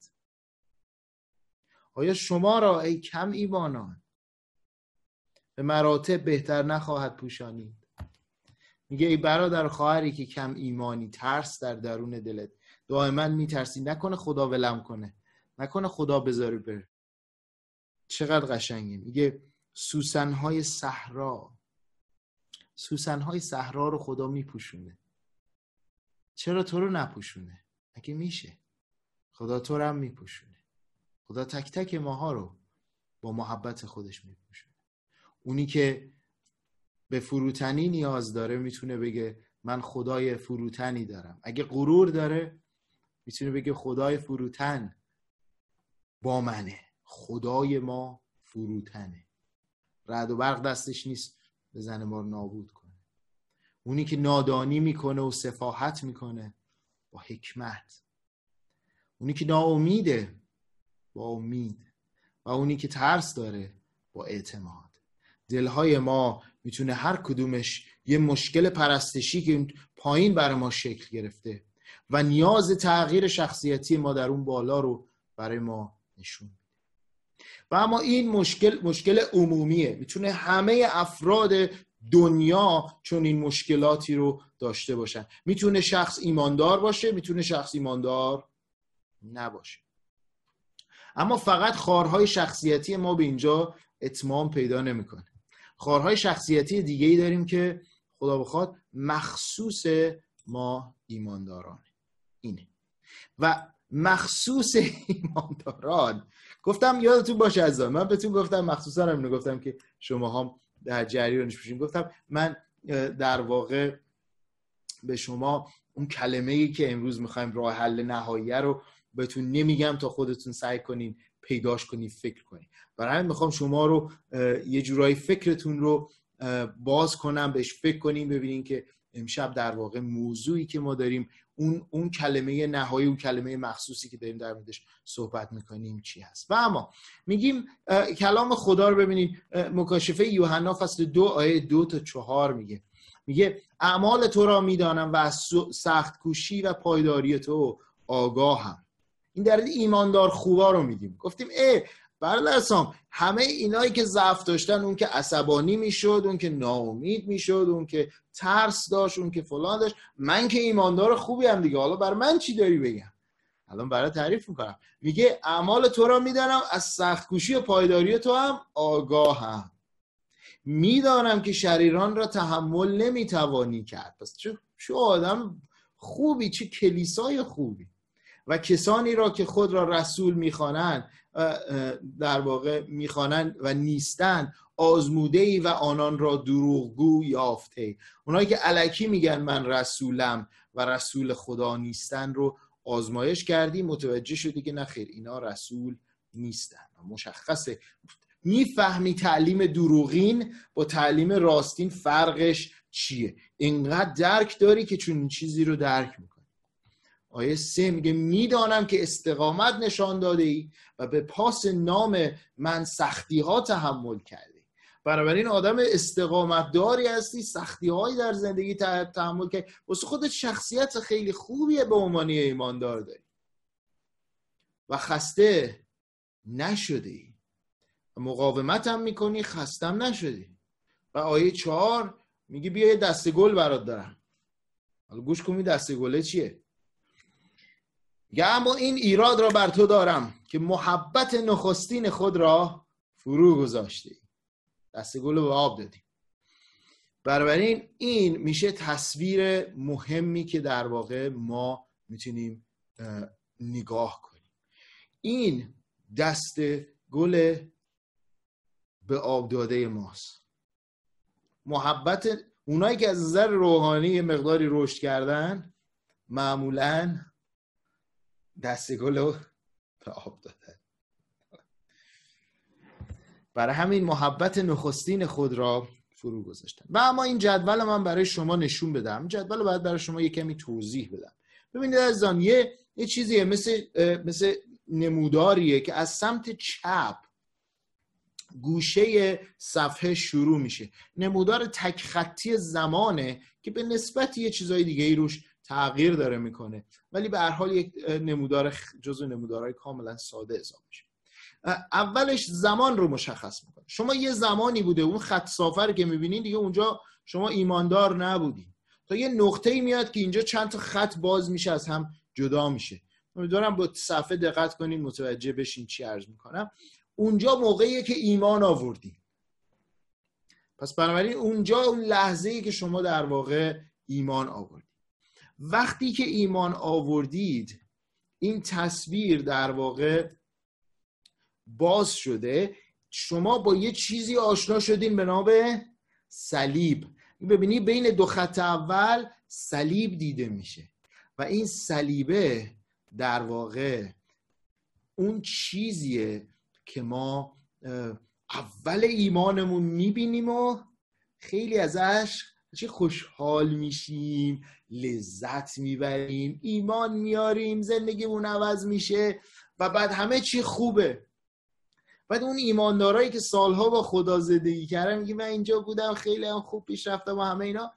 آیا شما را ای کم ایمانان به مراتب بهتر نخواهد پوشانید؟ میگه ای برادر خواهری که کم ایمانی، ترس در درون دلت، دائما میترسی نکنه خدا ولم کنه، نکنه خدا بذاره بره. چقدر قشنگه. میگه سوسن‌های صحرا، سوسن‌های صحرا رو خدا میپوشونه. چرا تو رو نپوشونه؟ اگه میشه خدا تو رو هم میپوشونه. خدا تک تک ماها رو با محبت خودش میپوشونه. اونی که به فروتنی نیاز داره میتونه بگه من خدای فروتنی دارم. اگه غرور داره میتونه بگه خدای فروتن با منه. خدای ما فروتنه. رعد و برق دستش نیست بزنه ما رو نابود کنه. اونی که نادانی میکنه و سفاهت میکنه با حکمت. اونی که ناامیده با امید، و اونی که ترس داره با اعتماد. دلهای ما میتونه هر کدومش یه مشکل پرستشی که پایین برای ما شکل گرفته و نیاز تغییر شخصیتی ما در اون بالا رو برای ما نشون میده. و اما این مشکل عمومیه. میتونه همه افراد دنیا چون این مشکلاتی رو داشته باشن. میتونه شخص ایماندار باشه، میتونه شخص ایماندار نباشه. اما فقط خارهای شخصیتی ما به اینجا اتمام پیدا نمیکنه. خارهای شخصیتی دیگه‌ای داریم که خدا بخواد مخصوص ما ایماندارانه. اینه. و مخصوص ایمانداران، گفتم یادتون باشه عزیزان، من بهتون گفتم مخصوصا هم گفتم که شما هم در جریانش باشین. گفتم من در واقع به شما اون کلمه‌ای که امروز می‌خوایم راه حل نهایی رو بهتون نمیگم تا خودتون سعی کنین پیداش کنین، فکر کنین. برای همین میخوام شما رو یه جورایی فکرتون رو باز کنم، بهش فکر کنین، ببینین که امشب در واقع موضوعی که ما داریم اون کلمه نهایی، اون کلمه مخصوصی که داریم در موردش صحبت میکنیم چی هست. و اما میگیم کلام خدا رو ببینید. مکاشفه یوحنا فصل 2 آیه 2 تا 4 میگه اعمال تو را میدانم و از سخت کوشی و پایداری تو آگاهم. این در ایماندار خوبا رو میگیم. گفتیم برادرسام همه اینایی که ضعف داشتن، اون که عصبانی میشد، اون که ناامید میشد، اون که ترس داشت، اون که فلان داشت، من که ایماندار خوبی هم دیگه، حالا برای من چی داری بگم؟ الان برای تعریف میکنم. میگه اعمال تو را میدانم، از سخت کوشی و پایداری تو هم آگاهم. میدانم که شریران را تحمل نمیتوانی کرد. پس چه آدم خوبی، چه کلیسای خوبی. و کسانی را که خود را رسول میخوانند، در واقع میخوانند و نیستند، آزموده‌ای و آنان را دروغگو یافته. اونایی که الکی میگن من رسولم و رسول خدا نیستن رو آزمایش کردی، متوجه شدی که نه خیر، اینا رسول نیستن. مشخصه. میفهمی تعلیم دروغین با تعلیم راستین فرقش چیه. اینقدر درک داری که چون این چیزی رو درک میکنی. آیه 3 میگه میدانم که استقامت نشان داده ای و به پاس نام من سختی ها تحمل کرده. بنابراین آدم استقامت داری هستی، سختی هایی در زندگی تحمل کردی، واسه خودت شخصیت خیلی خوبیه به عنوان ایماندار داری و خسته نشده ای. مقاومت هم میکنی، خستم نشدی. و آیه 4 میگه بیا یه دسته گل برات دارم. حالا گوش کنید دسته گله چیه؟ یا اما این ایراد را بر تو دارم که محبت نخستین خود را فرو گذاشتیم، دسته گل رو به آب دادیم. بنابراین این میشه تصویر مهمی که در واقع ما میتونیم نگاه کنیم. این دسته گل به آب داده ماست. محبت اونایی که از نظر روحانی یه مقداری رشد کردن معمولاً دسته گل رو به آب دادن. برای همین محبت نخستین خود را فرو گذاشتن. و اما این جدول من برای شما نشون بدم، جدول رو باید برای شما یه کمی توضیح بدم. ببینید عزیزان، یه چیزیه مثل نموداریه که از سمت چپ گوشه صفحه شروع میشه. نمودار تک خطی زمانه که به نسبت یه چیزای دیگه ای روش تغییر داره میکنه، ولی به هر حال یک نمودار جزو نمودارهای کاملا ساده حساب میشه. اولش زمان رو مشخص میکنه. شما یه زمانی بوده اون خط صافه که میبینین دیگه اونجا شما ایماندار نبودین، تا یه نقطه‌ای میاد که اینجا چند تا خط باز میشه، از هم جدا میشه. امیدوارم با صفحه دقت کنین متوجه بشین چی عرض میکنم. اونجا موقعیه که ایمان آوردین. پس بنابراین اونجا اون لحظه‌ای که شما در واقع ایمان آوردید. وقتی که ایمان آوردید این تصویر در واقع باز شده، شما با یه چیزی آشنا شدین به نام صلیب. ببینید بین دو خط اول صلیب دیده میشه و این صلیبه در واقع اون چیزیه که ما اول ایمانمون میبینیم و خیلی ازش چه خوشحال میشیم، لذت میبریم، ایمان میاریم، زندگیمون عوض میشه و بعد همه چی خوبه. بعد اون ایماندارایی که سالها با خدا زندگی کردن میگه من اینجا بودم خیلی هم خوب پیش رفتم و همه اینا،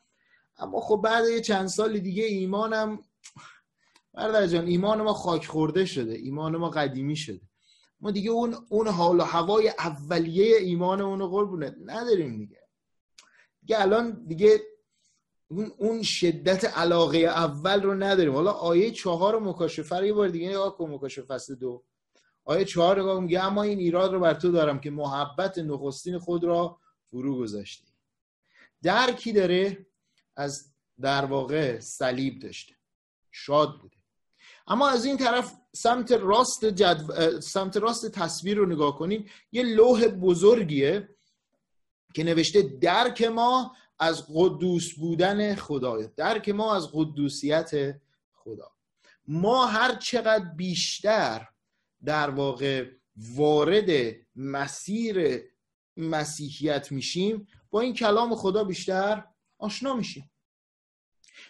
اما خب بعد یه چند سال دیگه ایمانم برادر جان، ایمان ما خاک خورده شده، ایمان ما قدیمی شده، ما دیگه اون حال و هوای اولیه ایمانمون رو قربونه نداریم دیگه الان دیگه اون شدت علاقه اول رو نداریم. حالا آیه 4 مکاشفه رو یه بار دیگه نگاه کن، مکاشفه فصل 2 آیه 4 نگاه میگه اما این ایراد رو بر تو دارم که محبت نخستین خود را فرو گذاشتی. درکی داره از در واقع صلیب داشته، شاد بوده، اما از این طرف سمت راست تصویر رو نگاه کنین، یه لوح بزرگیه که نوشته درک ما از قدوس بودن خدا، درک ما از قدوسیت خدا. ما هر چقدر بیشتر در واقع وارد مسیر مسیحیت میشیم با این کلام خدا بیشتر آشنا میشیم.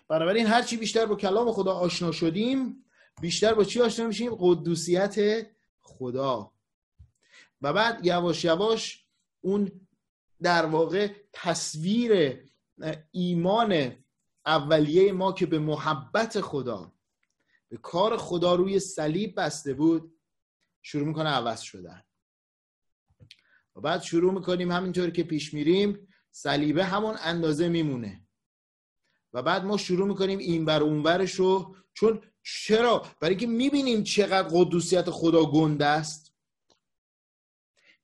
بنابراین هر چی بیشتر با کلام خدا آشنا شدیم بیشتر با چی آشنا میشیم؟ قدوسیت خدا. و بعد یواش یواش اون در واقع تصویر ایمان اولیه ما که به محبت خدا، به کار خدا روی صلیب بسته بود، شروع میکنه عوض شدن. و بعد شروع میکنیم همینطور که پیش میریم صلیبه همون اندازه میمونه و بعد ما شروع میکنیم این بر اون برش رو. چرا؟ برای که میبینیم چقدر قدوسیت خدا گنده است،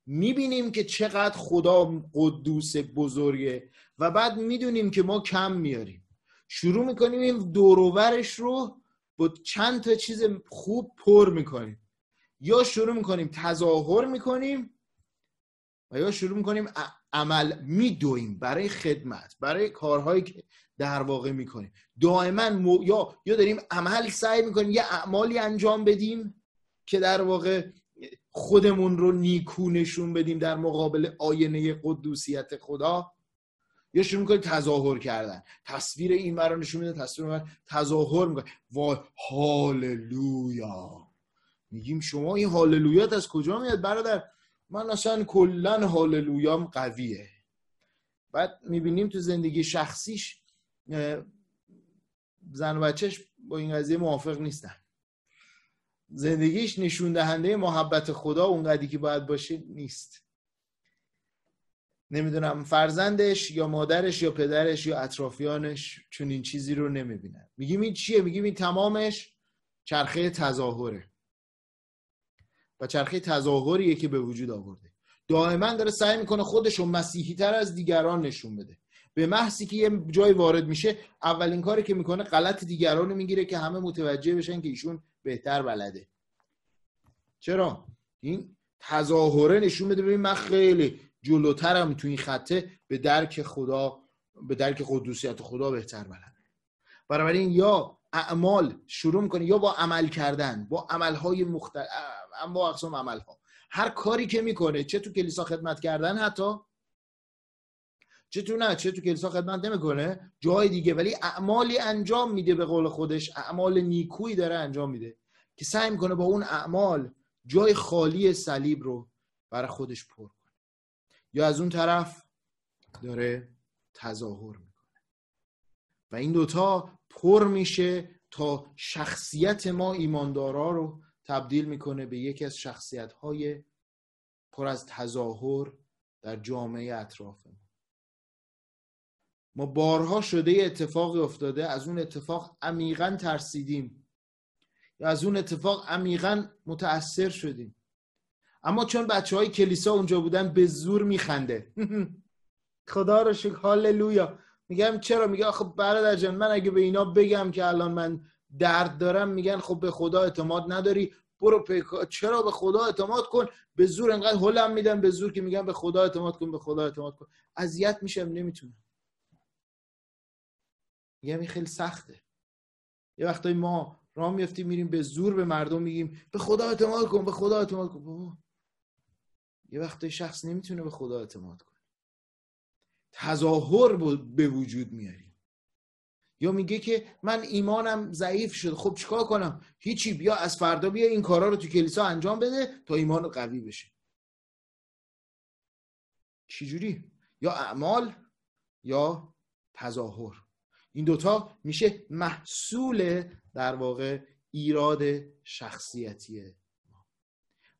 میبینیم که چقدر خدا قدوس بزرگه و بعد میدونیم که ما کم میاریم. شروع میکنیم این دور و برش رو با چند تا چیز خوب پر میکنیم، یا شروع میکنیم تظاهر میکنیم و یا شروع میکنیم عمل میدویم برای خدمت، برای کارهایی که در واقع میکنیم. دائما یا داریم عمل سعی میکنیم یه اعمالی انجام بدیم که در واقع خودمون رو نیکو نشون بدیم در مقابل آینه قدوسیت خدا، یا شروع میکنیم تظاهر کردن، تصویر این رو نشون میده، تصویر اون تظاهر میکنیم. وای هاللویا، میگیم شما این هاللویات از کجا میاد برادر؟ من اصلا کلن هاللویام قویه. بعد میبینیم تو زندگی شخصیش زن و بچهش با این قضیه موافق نیستن، زندگیش نشون دهنده محبت خدا اونقدری که باید باشه نیست. نمیدونم فرزندش یا مادرش یا پدرش یا اطرافیانش چون این چیزی رو نمیبینن. میگیم این چیه؟ میگیم این تمامش چرخه تظاهره و چرخه تظاهریه که به وجود آورده. دائما داره سعی میکنه خودش رو مسیحی تر از دیگران نشون بده. به محضی که یه جای وارد میشه اولین کاری که میکنه غلط دیگران رو میگیره که همه متوجه بشن که ایشون بهتر بلده. چرا؟ این تظاهره نشون بده ببین من خیلی جلوترم تو این خطه، به درک خدا، به درک قدوسیت خدا بهتر بلده. بنابراین یا اعمال شروع میکنه یا با عمل کردن، با عملهای مختلف، با اقسام عملها، هر کاری که میکنه، چه تو کلیسا خدمت کردن، حتی چه تو کلیسا خدمت نمیکنه جای دیگه، ولی اعمالی انجام میده، به قول خودش اعمال نیکویی داره انجام میده که سعی میکنه با اون اعمال جای خالی صلیب رو برای خودش پر کنه. یا از اون طرف داره تظاهر میکنه و این دوتا پر میشه تا شخصیت ما ایماندارا رو تبدیل میکنه به یکی از شخصیت‌های پر از تظاهر در جامعه اطرافمون. ما بارها شده اتفاقی افتاده، از اون اتفاق عمیقاً ترسیدیم یا از اون اتفاق عمیقاً متأثر شدیم، اما چون بچه‌های کلیسا اونجا بودن به زور میخنده. خدا رو شکر، هاللویا. میگم چرا؟ میگه آخه برادر جان من اگه به اینا بگم که الان من درد دارم، میگن خب به خدا اعتماد نداری، برو چرا به خدا اعتماد کن. به زور انقدر هلم میدم به زور که میگم به خدا اعتماد کن، به خدا اعتماد کن. اذیت میشم، نمیتونم. میگم این خیلی سخته. یه وقتایی ما راه میافتیم میریم به زور به مردم میگیم به خدا اعتماد کن، به خدا اعتماد کن. یه وقتایی شخص نمیتونه به خدا اعتماد کنه، تظاهر به وجود میاریم. یا میگه که من ایمانم ضعیف شد، خب چیکار کنم؟ هیچی، بیا از فردا بیا این کارا رو تو کلیسا انجام بده تا ایمان قوی بشه. چجوری؟ یا اعمال یا تظاهر. این دوتا میشه محصول در واقع ایراد شخصیتیه.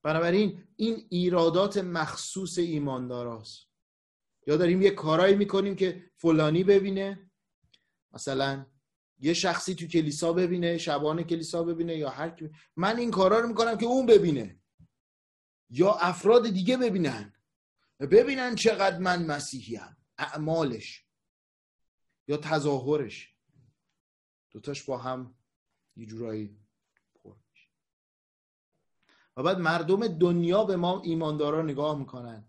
بنابراین این ایرادات مخصوص ایمانداراست. یا داریم یه کارایی میکنیم که فلانی ببینه، مثلا یه شخصی تو کلیسا ببینه، شبان کلیسا ببینه، یا هر کی، من این کارا رو میکنم که اون ببینه یا افراد دیگه ببینن چقدر من مسیحیم. اعمالش یا تظاهرش، دوتاش با هم یه جورایی پر میشه. و بعد مردم دنیا به ما ایماندارا نگاه میکنن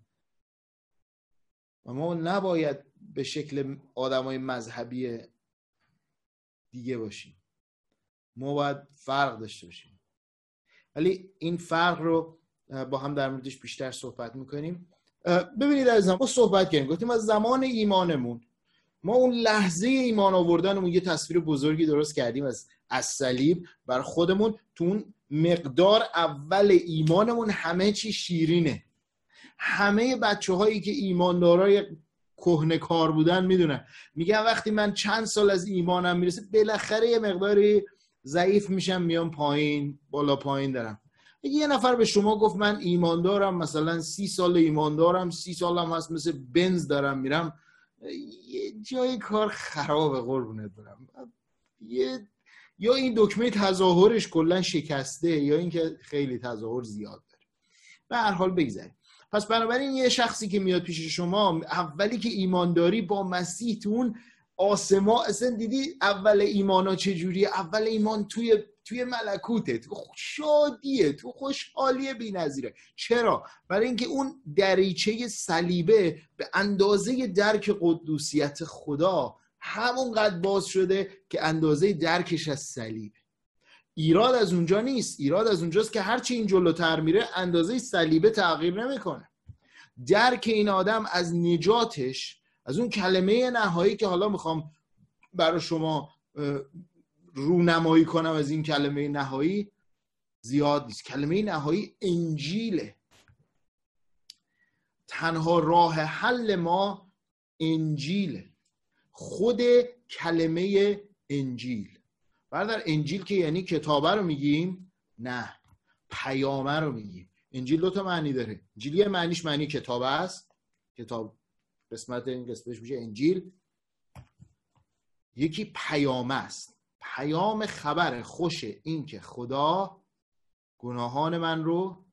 و ما نباید به شکل آدمای مذهبی دیگه باشیم، ما باید فرق داشته باشیم. ولی این فرق رو با هم در موردش بیشتر صحبت میکنیم. ببینید عزیزان، ما صحبت کردیم، گفتیم از زمان ایمانمون، ما اون لحظه ایمان آوردنمون یه تصویر بزرگی درست کردیم از صلیب بر خودمون. تو اون مقدار اول ایمانمون همه چی شیرینه. همه بچه‌هایی که ایماندارای کهنه کار بودن میدونن، میگن وقتی من چند سال از ایمانم میرسه بالاخره یه مقداری ضعیف میشم، میام پایین، بالا پایین دارم. یه نفر به شما گفت من ایماندارم، مثلا 30 سال ایماندارم، 30 سالم هست مثل بنز دارم میرم، یه جای کار خرابه قربونت برم. یا این دکمه تظاهرش کلا شکسته، یا اینکه خیلی تظاهر زیاد داره. به هر حال بگذاریم. پس بنابراین یه شخصی که میاد پیش شما، اولی که ایمانداری با مسیح تو اون آسمان، اصلا دیدی اول ایمانا چجوریه؟ اول ایمان توی ملکوته، تو شادیه، تو خوشحالی بی‌نظیره. چرا؟ برای اینکه اون دریچه صلیبه به اندازه درک قدوسیت خدا همونقدر باز شده که اندازه درکش از صلیبه. ایراد از اونجا نیست، ایراد از اونجاست که هرچی این جلوتر میره اندازه صلیبه تغییر نمیکنه. درک این آدم از نجاتش، از اون کلمه نهایی که حالا میخوام برای شما رونمایی کنم، از این کلمه نهایی زیاد نیست. کلمه نهایی انجیله. تنها راه حل ما انجیله، خود کلمه انجیل. برادر انجیل که یعنی کتابه رو میگیم؟ نه، پیامه رو میگیم. انجیل 2 تا معنی داره. انجیل یه معنیش معنی کتابه است، کتاب قسمت این قسمتش میشه انجیل. یکی پیامه است، پیام خبر خوش این که خدا گناهان من رو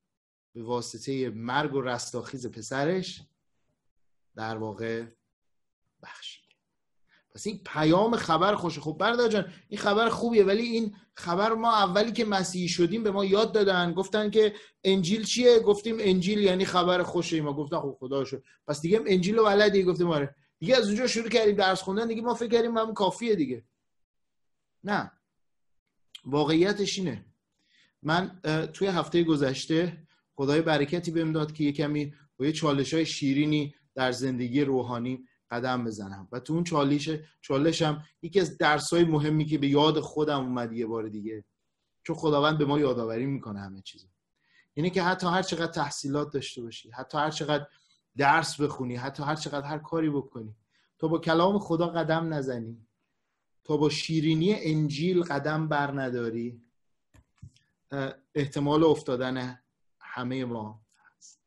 به واسطه مرگ و رستاخیز پسرش در واقع بخشید. پس این پیام خبر خوشه. خب برادر جان این خبر خوبیه، ولی این خبر ما اولی که مسیحی شدیم به ما یاد دادن، گفتن که انجیل چیه؟ گفتیم انجیل یعنی خبر خوشه. ما گفتن خب خدا شد، پس دیگه انجیل رو بلدی؟ گفتیم آره. دیگه از اونجا شروع کردیم درس خوندن، دیگه ما فکر کردیم همون کافیه دیگه. نه، واقعیتش اینه. من توی هفته گذشته خدای برکتی بهم داد که یه کمی با یه چالش‌های شیرینی در زندگی روحانی قدم بزنم و تو اون چالشم یکی از درس‌های مهمی که به یاد خودم اومد یه بار دیگه، چون خداوند به ما یادآوری میکنه همه چیزو، یعنی که حتی هر چقدر تحصیلات داشته باشی، حتی هر چقدر درس بخونی، حتی هر چقدر هر کاری بکنی، تو با کلام خدا قدم نزنی، تو با شیرینی انجیل قدم بر نداری، احتمال افتادن همه ما هست.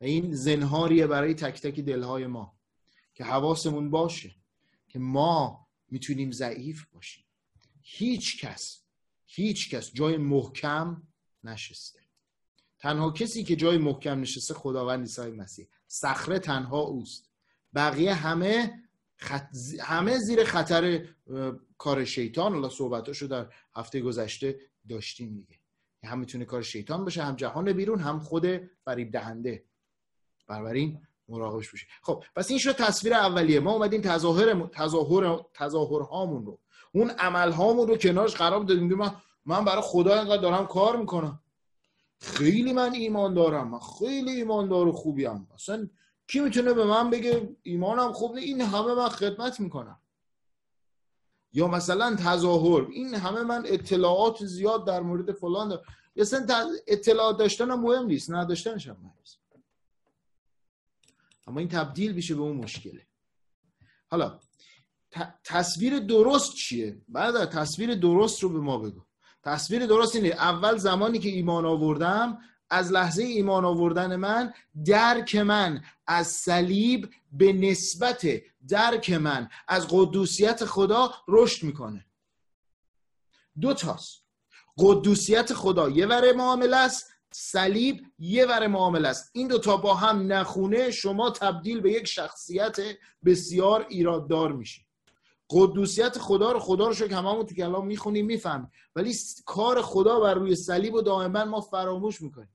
و این زنهاریه برای تک تک دلهای ما که حواسمون باشه که ما میتونیم ضعیف باشیم. هیچ کس جای محکم نشسته. تنها کسی که جای محکم نشسته خداوند عیسی مسیح. صخره تنها اوست. بقیه همه زیر خطر کار شیطان. الله صحبتاشو در هفته گذشته داشتیم دیگه. هم میتونه کار شیطان باشه، هم جهان بیرون، هم خود فریب دهنده. بنابراین مراقبش باشید. خب پس این شد تصویر اولیه. ما اومدیم تظاهرهامون رو، اون عملهامون رو کنارش قرار دادیم. من برای خدا اینقدر دارم کار میکنم، خیلی من ایمان دارم، من خیلی ایماندار خوبیم، اصلا کی میتونه به من بگه ایمانم خوب؟ این همه من خدمت میکنم. یا مثلا تظاهر، این همه من اطلاعات زیاد در مورد فلان دارم. اصلا اطلاعات داشتن هم مهم نیست، نداشتنش هم مهم نیست. اما این تبدیل میشه به اون مشکله. حالا تصویر درست چیه؟ بعد تصویر درست رو به ما بگو. تصویر درست اینه: اول زمانی که ایمان آوردم، از لحظه ایمان آوردن من، درک من از صلیب به نسبت درک من از قدوسیت خدا رشد میکنه. دو تاست. قدوسیت خدا یه ور معامله است، صلیب یه ور معامله است. این دوتا با هم نخونه شما تبدیل به یک شخصیت بسیار ایراددار میشی. قدوسیت خدا رو شو که هممون تو کلام میخونیم میفهمیم، ولی کار خدا بر روی صلیب و دائما ما فراموش میکنیم.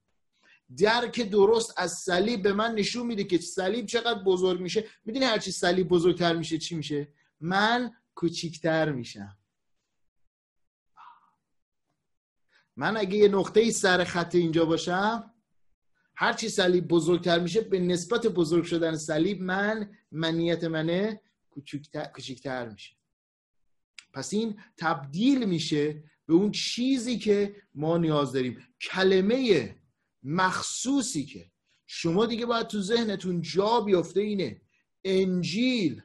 درک درست از صلیب به من نشون میده که صلیب چقدر بزرگ میشه. میدونی هرچی صلیب بزرگتر میشه چی میشه؟ من کوچیکتر میشم. من اگه یه نقطه سر خط اینجا باشم، هرچی صلیب بزرگتر میشه به نسبت بزرگ شدن صلیب منیت منه کوچیکتر میشه. پس این تبدیل میشه به اون چیزی که ما نیاز داریم. کلمه مخصوصی که شما دیگه باید تو ذهنتون جا بیفته اینه: انجیل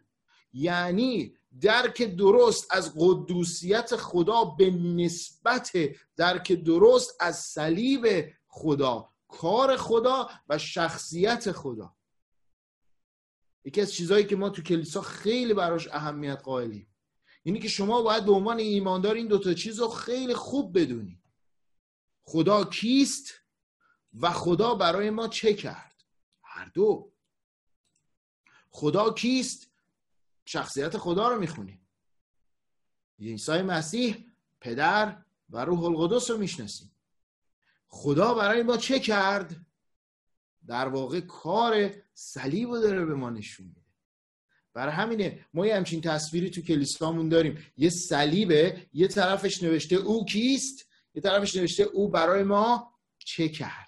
یعنی درک درست از قدوسیت خدا به نسبت درک درست از صلیب خدا، کار خدا و شخصیت خدا. یکی از چیزهایی که ما تو کلیسا خیلی براش اهمیت قائلیم اینی که شما باید به عنوان ایماندار این دوتا چیز رو خیلی خوب بدونید: خدا کیست و خدا برای ما چه کرد. هر دو. خدا کیست؟ شخصیت خدا رو میخونیم. عیسی مسیح، پدر و روح القدس رو میشناسیم. خدا برای ما چه کرد؟ در واقع کار صلیب رو داره به ما نشون میده. برای همینه ما یه همچین تصویری تو کلیسامون داریم: یه صلیبه، یه طرفش نوشته او کیست، یه طرفش نوشته او برای ما چه کرد.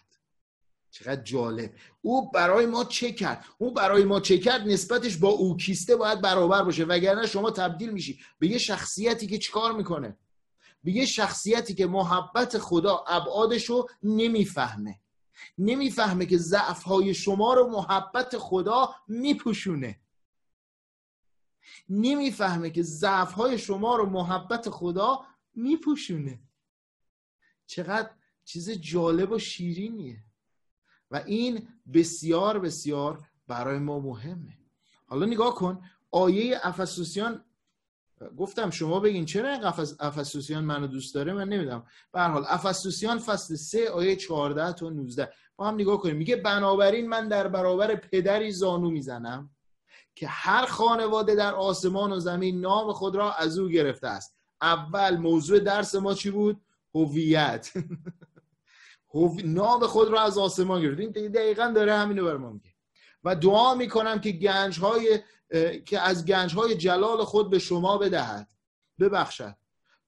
چقدر جالب! او برای ما چه کرد. او برای ما چه کرد نسبتش با او کیسته باید برابر باشه، وگرنه شما تبدیل میشی به یه شخصیتی که چیکار میکنه؟ به یه شخصیتی که محبت خدا ابعادشو نمیفهمه که ضعف‌های شما رو محبت خدا میپوشونه. نمیفهمه که ضعف‌های شما رو محبت خدا میپوشونه. چقدر چیز جالب و شیرینیه و این بسیار بسیار برای ما مهمه. حالا نگاه کن آیه افسوسیان. گفتم شما بگین چرا افسوسیان منو دوست داره، من نمیدونم. به هر حال افسوسیان فصل 3 آیه 14 تا 19 ما هم نگاه کنیم. میگه بنابراین من در برابر پدری زانو میزنم که هر خانواده در آسمان و زمین نام خود را از او گرفته است. اول موضوع درس ما چی بود؟ هویت. نام خود را از آسمان گرفته. این دقیقاً داره همینو بر ما میگه. و دعا میکنم که از گنجهای جلال خود به شما بدهد، ببخشد،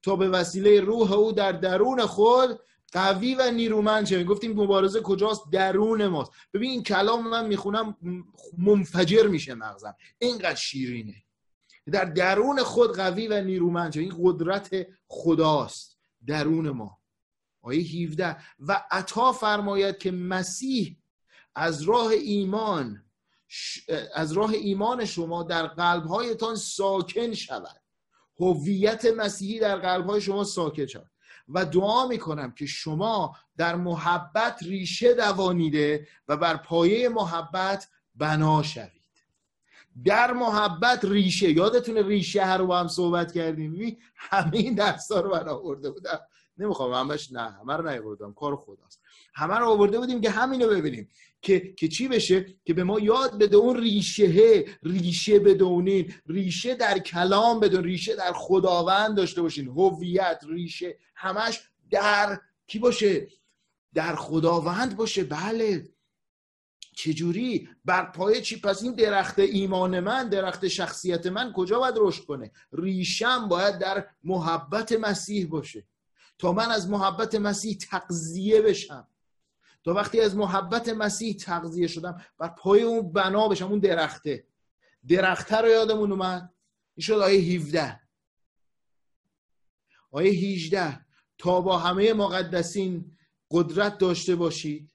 تا به وسیله روح او در درون خود قوی و نیرومند شوید. گفتیم مبارزه کجاست؟ درون ماست. ببین این کلام من میخونم منفجر میشه مغزم، اینقدر شیرینه. در درون خود قوی و نیرومند شوید. این قدرت خداست درون ما. آیه 17 و عطا فرماید که مسیح از راه ایمان شما در قلب‌هایتان ساکن شود. هویت مسیحی در قلب‌های شما ساکن شود. و دعا میکنم که شما در محبت ریشه دوانیده و بر پایه محبت بنا شوید. در محبت ریشه، یادتونه ریشه هر رو با هم صحبت کردیم؟ همه این درس‌ها رو من آورده بودم، نمیخوام همه رو نیاوردم، کار خداست. همه رو آورده بودیم که همینو ببینیم که چی بشه، که به ما یاد بده اون ریشه بدونین، ریشه در کلام بدون، ریشه در خداوند داشته باشین. هویت، ریشه همش در کی باشه؟ در خداوند باشه. بله. چجوری؟ بر پایه چی؟ پس این درخت ایمان من، درخت شخصیت من کجا باید رشد کنه؟ ریشم باید در محبت مسیح باشه تا من از محبت مسیح تغذیه بشم. تا وقتی از محبت مسیح تغذیه شدم بر پای اون بنا بشم. اون درخته رو یادمون اومد. این شد آیه 17. آیه 18 تا با همه مقدسین قدرت داشته باشید.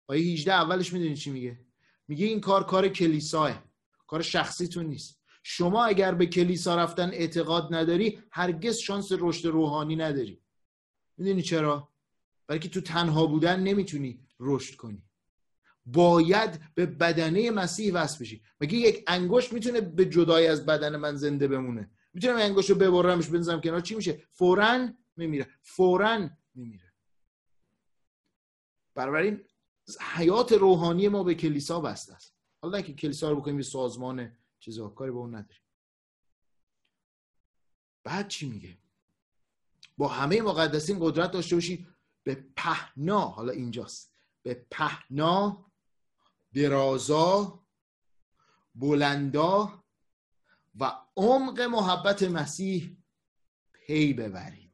آیه 18 اولش میدونید چی میگه؟ میگه این کار کلیساه، کار شخصیتون نیست. شما اگر به کلیسا رفتن اعتقاد نداری هرگز شانس رشد روحانی نداری. میدونی چرا؟ برای که تو تنها بودن نمیتونی رشد کنی. باید به بدنه مسیح وصل بشی. مگه یک انگشت میتونه به جدای از بدن من زنده بمونه؟ میتونم انگشت رو ببرمش بنزم کنار، چی میشه؟ فوراً میمیره. بنابراین حیات روحانی ما به کلیسا بسته است. حالا که کلیسا رو بکنیم یه سازمان چیزا، کاری با اون نداریم. بعد چی میگه؟ با همه مقدسین قدرت داشته باشی به پهنا، حالا اینجاست، به پهنا، درازا، بلندا و عمق محبت مسیح پی ببرید.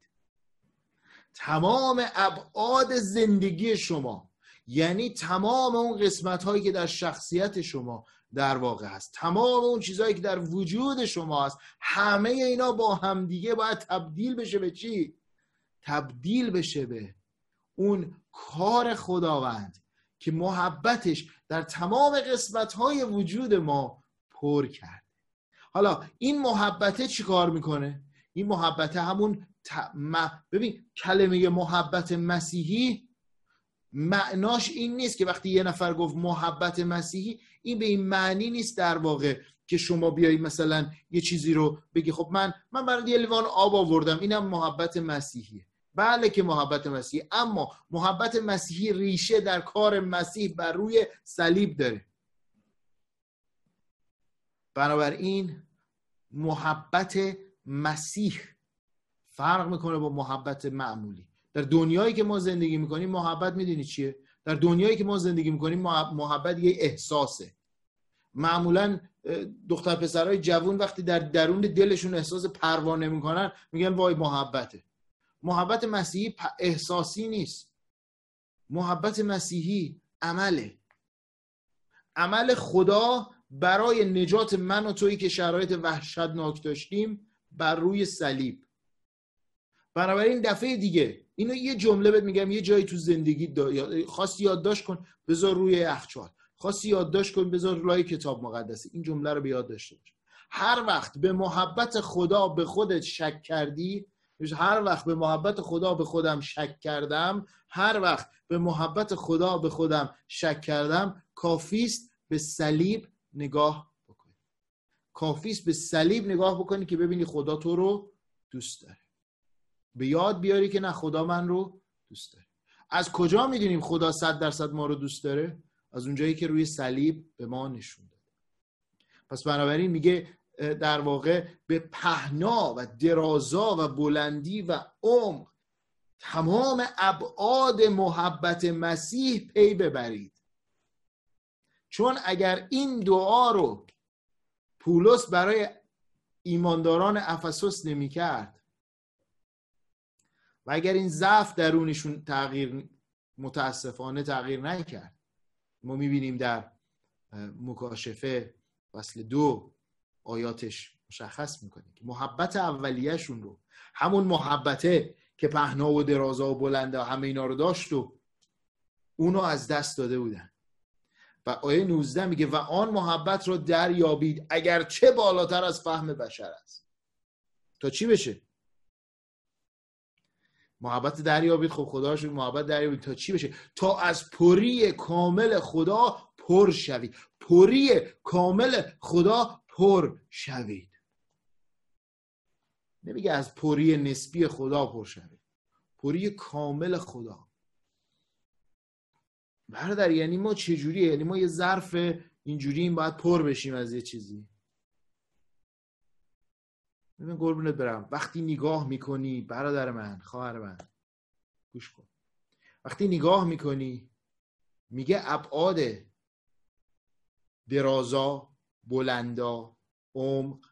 تمام ابعاد زندگی شما، یعنی تمام اون قسمت هایی که در شخصیت شما در واقع هست، تمام اون چیزهایی که در وجود شما هست، همه اینا با همدیگه باید تبدیل بشه به چی؟ تبدیل بشه به اون کار خداوند که محبتش در تمام قسمت‌های وجود ما پر کرد. حالا این محبته چی کار میکنه؟ این محبته همون ببین کلمه محبت مسیحی معناش این نیست که وقتی یه نفر گفت محبت مسیحی، این به این معنی نیست در واقع که شما بیایی مثلا یه چیزی رو بگی خب من برای یه لیوان آب آوردم اینم محبت مسیحیه. بله که محبت مسیحی، اما محبت مسیحی ریشه در کار مسیح بر روی صلیب داره. بنابراین محبت مسیح فرق میکنه با محبت معمولی. در دنیایی که ما زندگی میکنیم محبت میدونی چیه؟ در دنیایی که ما زندگی میکنیم محبت یه احساسه. معمولا دختر پسرای جوان وقتی در درون دلشون احساس پروانه میکنن میگن وای محبته. محبت مسیحی احساسی نیست. محبت مسیحی عمله. عمل خدا برای نجات من و تویی که شرایط وحشتناک داشتیم بر روی صلیب. بنابراین دفعه دیگه اینو یه جمله بهت میگم، یه جایی تو زندگی خواستی یادداشت کن بذار روی یخچال، خواستی یادداشت کن بذار روی کتاب مقدس. این جمله رو به یاد داشته باش. هر وقت به محبت خدا به خودت شک کردی، هر وقت به محبت خدا به خودم شک کردم، هر وقت به محبت خدا به خودم شک کردم، کافیست به صلیب نگاه بکنی. کافیست به صلیب نگاه بکنی که ببینی خدا تو رو دوست داره. به یاد بیاری که نه، خدا من رو دوست داره. از کجا میدونیم خدا 100% ما رو دوست داره؟ از اونجایی که روی صلیب به ما نشون داد. پس بنابراین میگه در واقع به پهنا و درازا و بلندی و عمق تمام ابعاد محبت مسیح پی ببرید. چون اگر این دعا رو پولس برای ایمانداران افسوس نمی کرد و اگر این ضعف درونشون متاسفانه تغییر نکرد، ما میبینیم در مکاشفه فصل 2 آیاتش مشخص میکنه که محبت اولیه‌شون رو، همون محبته که پهنا و درازا و بلنده و همه اینا رو داشت و اونو از دست داده بودن. و آیه 19 میگه و آن محبت رو دریابید اگر چه بالاتر از فهم بشر است. تا چی بشه؟ محبت دریابید، خب خدا شد محبت دریابید تا چی بشه؟ تا از پری کامل خدا پر شوید. پری کامل خدا پر شوید. نمیگه از پری نسبی خدا پر شوید، پری کامل خدا. برادر یعنی ما چجوریه؟ یعنی ما یه ظرف اینجوریم باید پر بشیم از یه چیزی. ببین قربونت برم، وقتی نگاه میکنی برادر من، خواهر من، گوش کن، وقتی نگاه میکنی میگه ابعاد درازا، بلندا، عمق،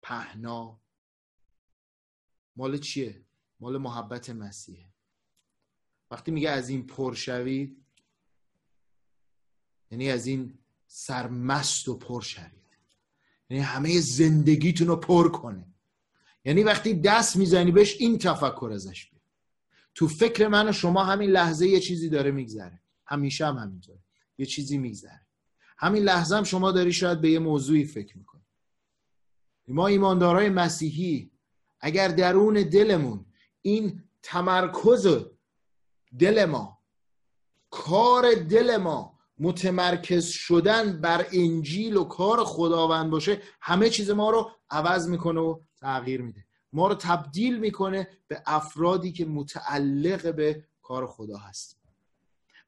پهنا مال چیه؟ مال محبت مسیحه. وقتی میگه از این پر شوید یعنی از این سرمست و پر شوید، یعنی همه زندگیتون رو پر کنه. یعنی وقتی دست میزنی بهش این تفکر ازش بیاد، تو فکر من و شما همین لحظه یه چیزی داره میگذره، همیشه هم همینطوره، یه چیزی میگذره. همین لحظه هم شما داری شاید به یه موضوعی فکر میکنی. ما ایماندارای مسیحی اگر درون دلمون این تمرکز دل ما، کار دل ما متمرکز شدن بر انجیل و کار خداوند باشه، همه چیز ما رو عوض میکنه و تغییر میده. ما رو تبدیل میکنه به افرادی که متعلق به کار خدا هستیم.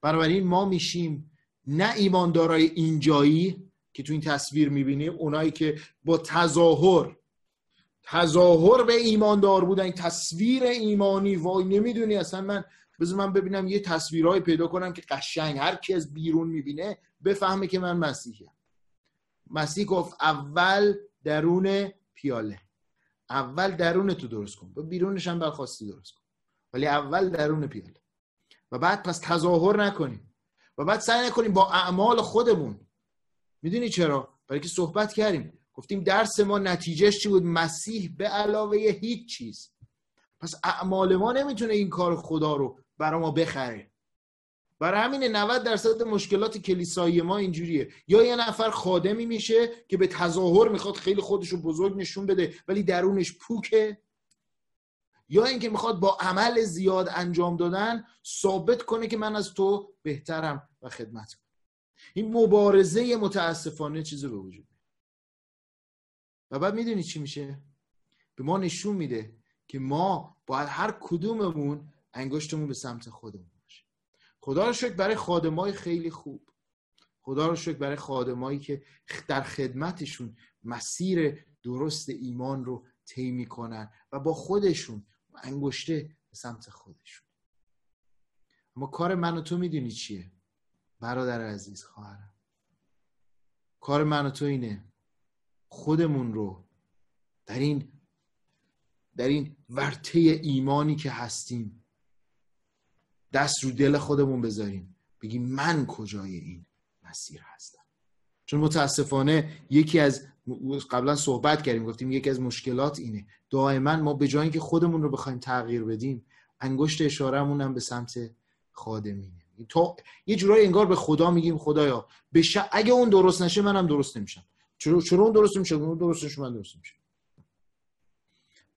بنابراین ما میشیم نه ایماندارای اینجایی که تو این تصویر میبینیم، اونایی که با تظاهر به ایماندار بودن، تصویر ایمانی، وای نمیدونی اصلا بذار من ببینم یه تصویرهای پیدا کنم که قشنگ هر کی از بیرون میبینه بفهمه که من مسیحیم. مسیح گفت اول درون پیاله، اول درون تو درست کن، بیرونش هم برخواستی درست کن، ولی اول درون پیاله. و بعد پس تظاهر نکنیم و بعد سعی نکنیم با اعمال خودمون. میدونی چرا؟ برای که صحبت کردیم، گفتیم درس ما نتیجهش چی بود؟ مسیح به علاوه هیچ چیز. پس اعمال ما نمیتونه این کار خدا رو برای ما بخره. برای همین 90% مشکلات کلیسایی ما اینجوریه. یا یه نفر خادمی میشه که به تظاهر میخواد خیلی خودشو بزرگ نشون بده ولی درونش پوکه، یا اینکه میخواد با عمل زیاد انجام دادن ثابت کنه که من از تو بهترم و خدمتم. این مبارزه متاسفانه چیزی به وجود میاد. و بعد میدونی چی میشه؟ به ما نشون میده که ما باید هر کدوممون انگشتمون به سمت خودمون باشه. خدا رو شکر برای خادمای خیلی خوب، خدا رو شکر برای خادمایی که در خدمتشون مسیر درست ایمان رو طی میکنن و با خودشون انگشته به سمت خودشون. اما کار من و تو میدونی چیه برادر عزیز، خواهرم؟ کار من و تو اینه خودمون رو در این ورطه ایمانی که هستیم دست رو دل خودمون بذاریم، بگیم من کجای این مسیر هستم. چون متاسفانه یکی از، قبلا صحبت کردیم گفتیم یکی از مشکلات اینه، دائما ما به جای اینکه خودمون رو بخوایم تغییر بدیم انگشت اشارهمون هم به سمت خادمینه. تا یه جورایی انگار به خدا میگیم خدایا اگه اون درست نشه منم درست نمیشم. چرا اون درست نمیشه؟ اون درست نشه من درست نمیشم.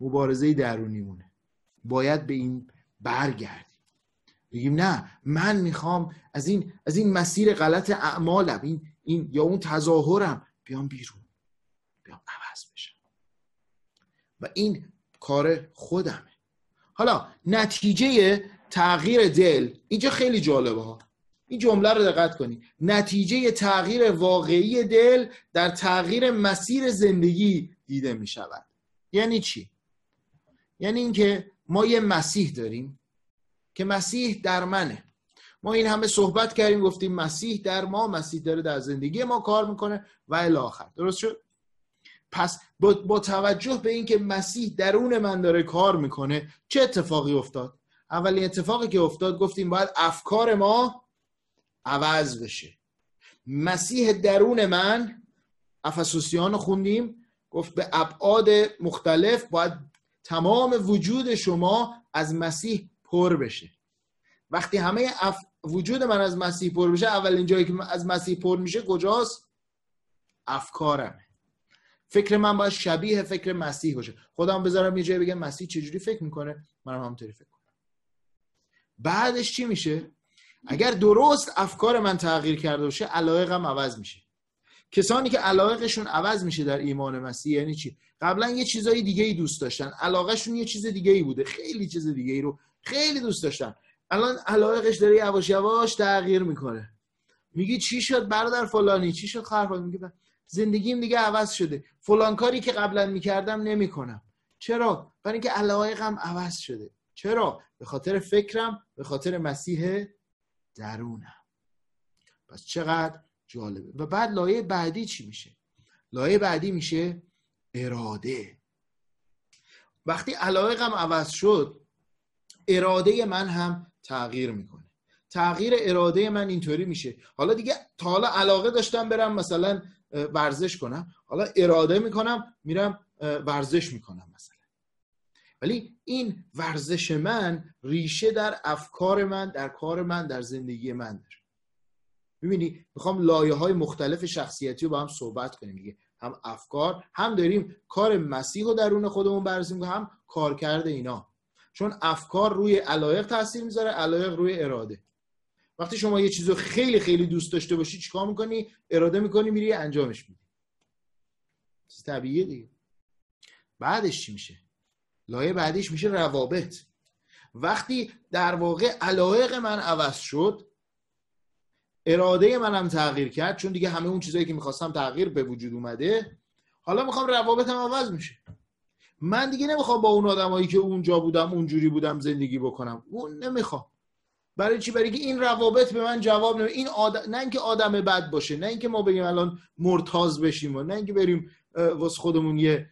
مبارزه درونیمونه. باید به این برگردیم، بگیم نه، من میخوام از این مسیر غلط اعمالم، این یا اون تظاهرم بیام بیرون، بیام عوض بشم و این کار خودمه. حالا نتیجه تغییر دل، اینجا خیلی جالبه ها، این جمله رو دقت کنید، نتیجه تغییر واقعی دل در تغییر مسیر زندگی دیده می شود. یعنی چی؟ یعنی اینکه ما یه مسیح داریم که مسیح در منه. ما این همه صحبت کردیم، گفتیم مسیح در ما، مسیح داره در زندگی ما کار میکنه و الی آخر. درست شد؟ پس با توجه به اینکه مسیح درون من داره کار میکنه، چه اتفاقی افتاد؟ اولین اتفاقی که افتاد گفتیم باید افکار ما عوض بشه. مسیح درون من، افسوسیان خوندیم، گفت به ابعاد مختلف باید تمام وجود شما از مسیح پر بشه. وقتی همه وجود من از مسیح پر بشه، اولین جایی که از مسیح پر میشه کجاست؟ افکارمه. فکر من باید شبیه فکر مسیح باشه. خودم بذارم یه جایی بگم مسیح چجوری فکر میکنه، منم همونطوری فکر کنم. بعدش چی میشه؟ اگر درست افکار من تغییر کرده باشه، علایقم عوض میشه. کسانی که علایقشون عوض میشه در ایمان مسیح یعنی چی؟ قبلا یه چیزای دیگه ای دوست داشتن، علاقهشون یه چیز دیگه ای بوده، خیلی چیز دیگه ای رو خیلی دوست داشتن، الان علایقش داره یواش یواش تغییر میکنه. میگی چی شد برادر فلانی، چی شد خرفان؟ میگه زندگیم دیگه عوض شده، فلان کاری که قبلا میکردم نمیکنم. چرا؟ برای اینکه علایقم عوض شده. چرا؟ به خاطر فکرم، به خاطر مسیح درونم. پس چقدر جالبه. و بعد لایه بعدی چی میشه؟ لایه بعدی میشه اراده. وقتی علایقم عوض شد، اراده من هم تغییر میکنه. تغییر اراده من اینطوری میشه، حالا دیگه تا حالا علاقه داشتم برم مثلا ورزش کنم، حالا اراده میکنم میرم ورزش میکنم مثلا. ولی این ورزش من ریشه در افکار من، در کار من، در زندگی من داره. ببینی میخوام لایه های مختلف شخصیتی رو با هم صحبت کنیم دیگه، هم افکار، هم داریم کار مسیح رو درون خودمون بررسی میکنیم، هم کار کرده اینا. چون افکار روی علایق تاثیر میذاره، علایق روی اراده. وقتی شما یه چیزو خیلی خیلی دوست داشته باشی چیکار میکنی؟ اراده میکنی، میری انجامش میدی. طبیعیه دیگه. بعدش چی میشه؟ لایه بعدیش میشه روابط. وقتی در واقع علایق من عوض شد، اراده منم تغییر کرد، چون دیگه همه اون چیزایی که میخواستم تغییر به وجود اومده، حالا میخوام روابطم عوض میشه. من دیگه نمیخوام با اون آدمایی که اونجا بودم اونجوری بودم زندگی بکنم، اون نمیخوام. برای چی؟ برای اینکه این روابط به من جواب نمیده. این نه اینکه آدم بد باشه، نه اینکه ما بگیم الان مرتاض بشیم، و نه اینکه بریم واسه خودمون یه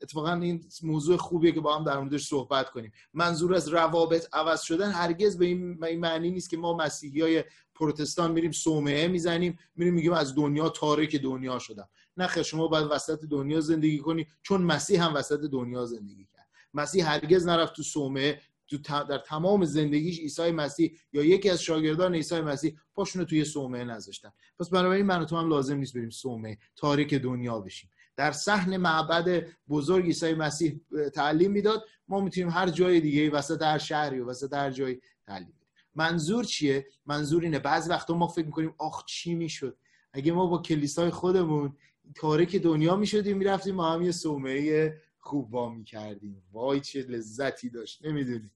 اتفاقا این موضوع خوبیه که با هم در موردش صحبت کنیم. منظور از روابط عوض شدن هرگز به این معنی نیست که ما مسیحیای پروتستان میریم صومعه میزنیم، میریم میگیم از دنیا تارک دنیا شدم. نه خیر، شما باید وسط دنیا زندگی کنی، چون مسیح هم وسط دنیا زندگی کرد. مسیح هرگز نرفت تو صومعه. در تمام زندگیش عیسی مسیح یا یکی از شاگردان عیسی مسیح پاشونو توی صومعه نذاشتن. پس بنابراین من و تو هم لازم نیست بریم صومعه تارک دنیا بشیم. در صحن معبد بزرگ عیسی مسیح تعلیم میداد، ما میتونیم هر جای دیگه وسط هر شهری و وسط هر جایی تعلیم بدیم. منظور چیه؟ منظور اینه بعضی وقتا ما فکر میکنیم آخ چی میشد اگه ما با کلیسای خودمون تارک دنیا میشدیم، میرفتیم ما هم یه صومعه خوب وا میکردیم، وای چه لذتی داشت، نمیدونی.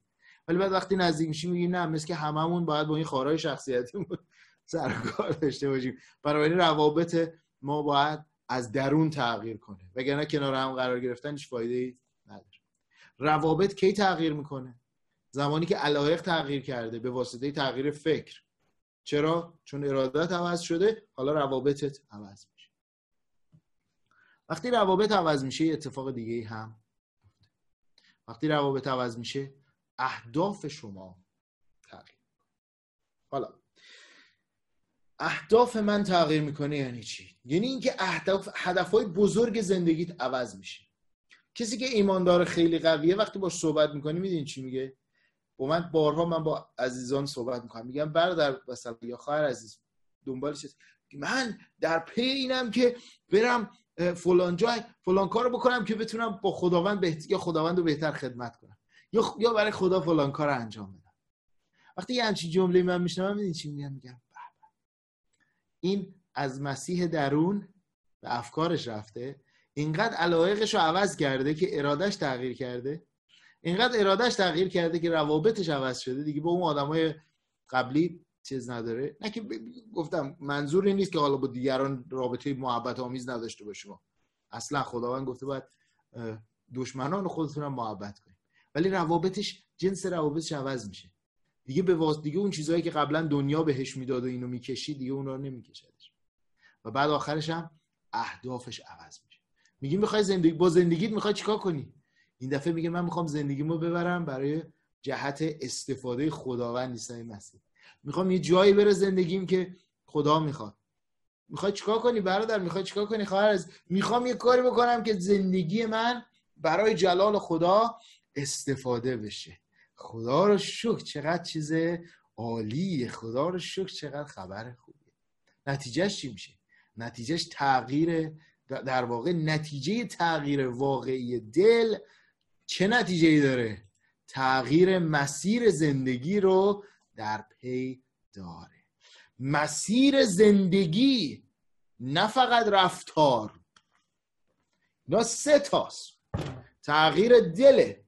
ولی بعد وقتی نزدیک میشیم میگیم نه، مثل که هممون باید با این خارای شخصیتیمون سر و کار داشته باشیم. برای روابط ما باید از درون تغییر کنه، وگرنه کنار هم قرار گرفتن هیچ فایده‌ای نداره. روابط کی تغییر میکنه؟ زمانی که علایق تغییر کرده به واسطه تغییر فکر. چرا؟ چون ارادت عوض شده، حالا روابطت عوض میشه. وقتی روابط عوض میشه اتفاق دیگه‌ای هم. وقتی روابط عوض میشه اهداف شما تغییر. حالا اهداف من تغییر میکنه یعنی چی؟ یعنی اینکه هدفهای بزرگ زندگیت عوض میشه. کسی که ایماندار خیلی قویه وقتی باش صحبت میکنی میدین چی میگه؟ من بارها با عزیزان صحبت میکنم، میگم برادر مثلا یا خواهر عزیز دنبالش من در پی اینم که برم فلان جای فلان کارو بکنم که بتونم با خداوند یا خداوند رو بهتر خدمت کنم، یا برای خدا فلان کار انجام بدم. وقتی یه همچین جمله من میشنوم میدین چی میگم؟ این از مسیح درون به افکارش رفته، اینقدر علایقش رو عوض کرده که ارادش تغییر کرده اینقدر ارادهش تغییر کرده که روابطش عوض شده دیگه، با اون آدمای قبلی چیز نداره. نه که گفتم منظور این نیست که حالا با دیگران رابطه محبت آمیز نداشته باشیم، اصلا خداوند گفته باید دشمنان خودتون هم محبت کنید، ولی روابطش، جنس روابطش عوض میشه دیگه. دیگه اون چیزایی که قبلا دنیا بهش میداد و اینو میکشید دیگه اونها رو نمیکشدش. و بعد آخرش هم اهدافش عوض میشه. میگی میخوای با زندگیت میخوای چیکار کنی؟ این دفعه میگه من میخوام زندگیمو ببرم برای جهت استفاده خداوند عیسی مسیح. میخوام یه جایی بره زندگیم که خدا میخواد. میخوای چیکار کنی برادر؟ میخوای چیکار کنی خواهر؟ میخوام یه کاری بکنم که زندگی من برای جلال خدا استفاده بشه. خدا رو شکر، چقدر چیز عالیه. خدا رو شکر، چقدر خبر خوبیه. نتیجهش چی میشه؟ نتیجهش تغییر، در واقع نتیجه تغییر واقعی دل چه نتیجه‌ای داره؟ تغییر مسیر زندگی رو در پی داره. مسیر زندگی، نه فقط رفتار. اینا 3 تاست. تغییر دله،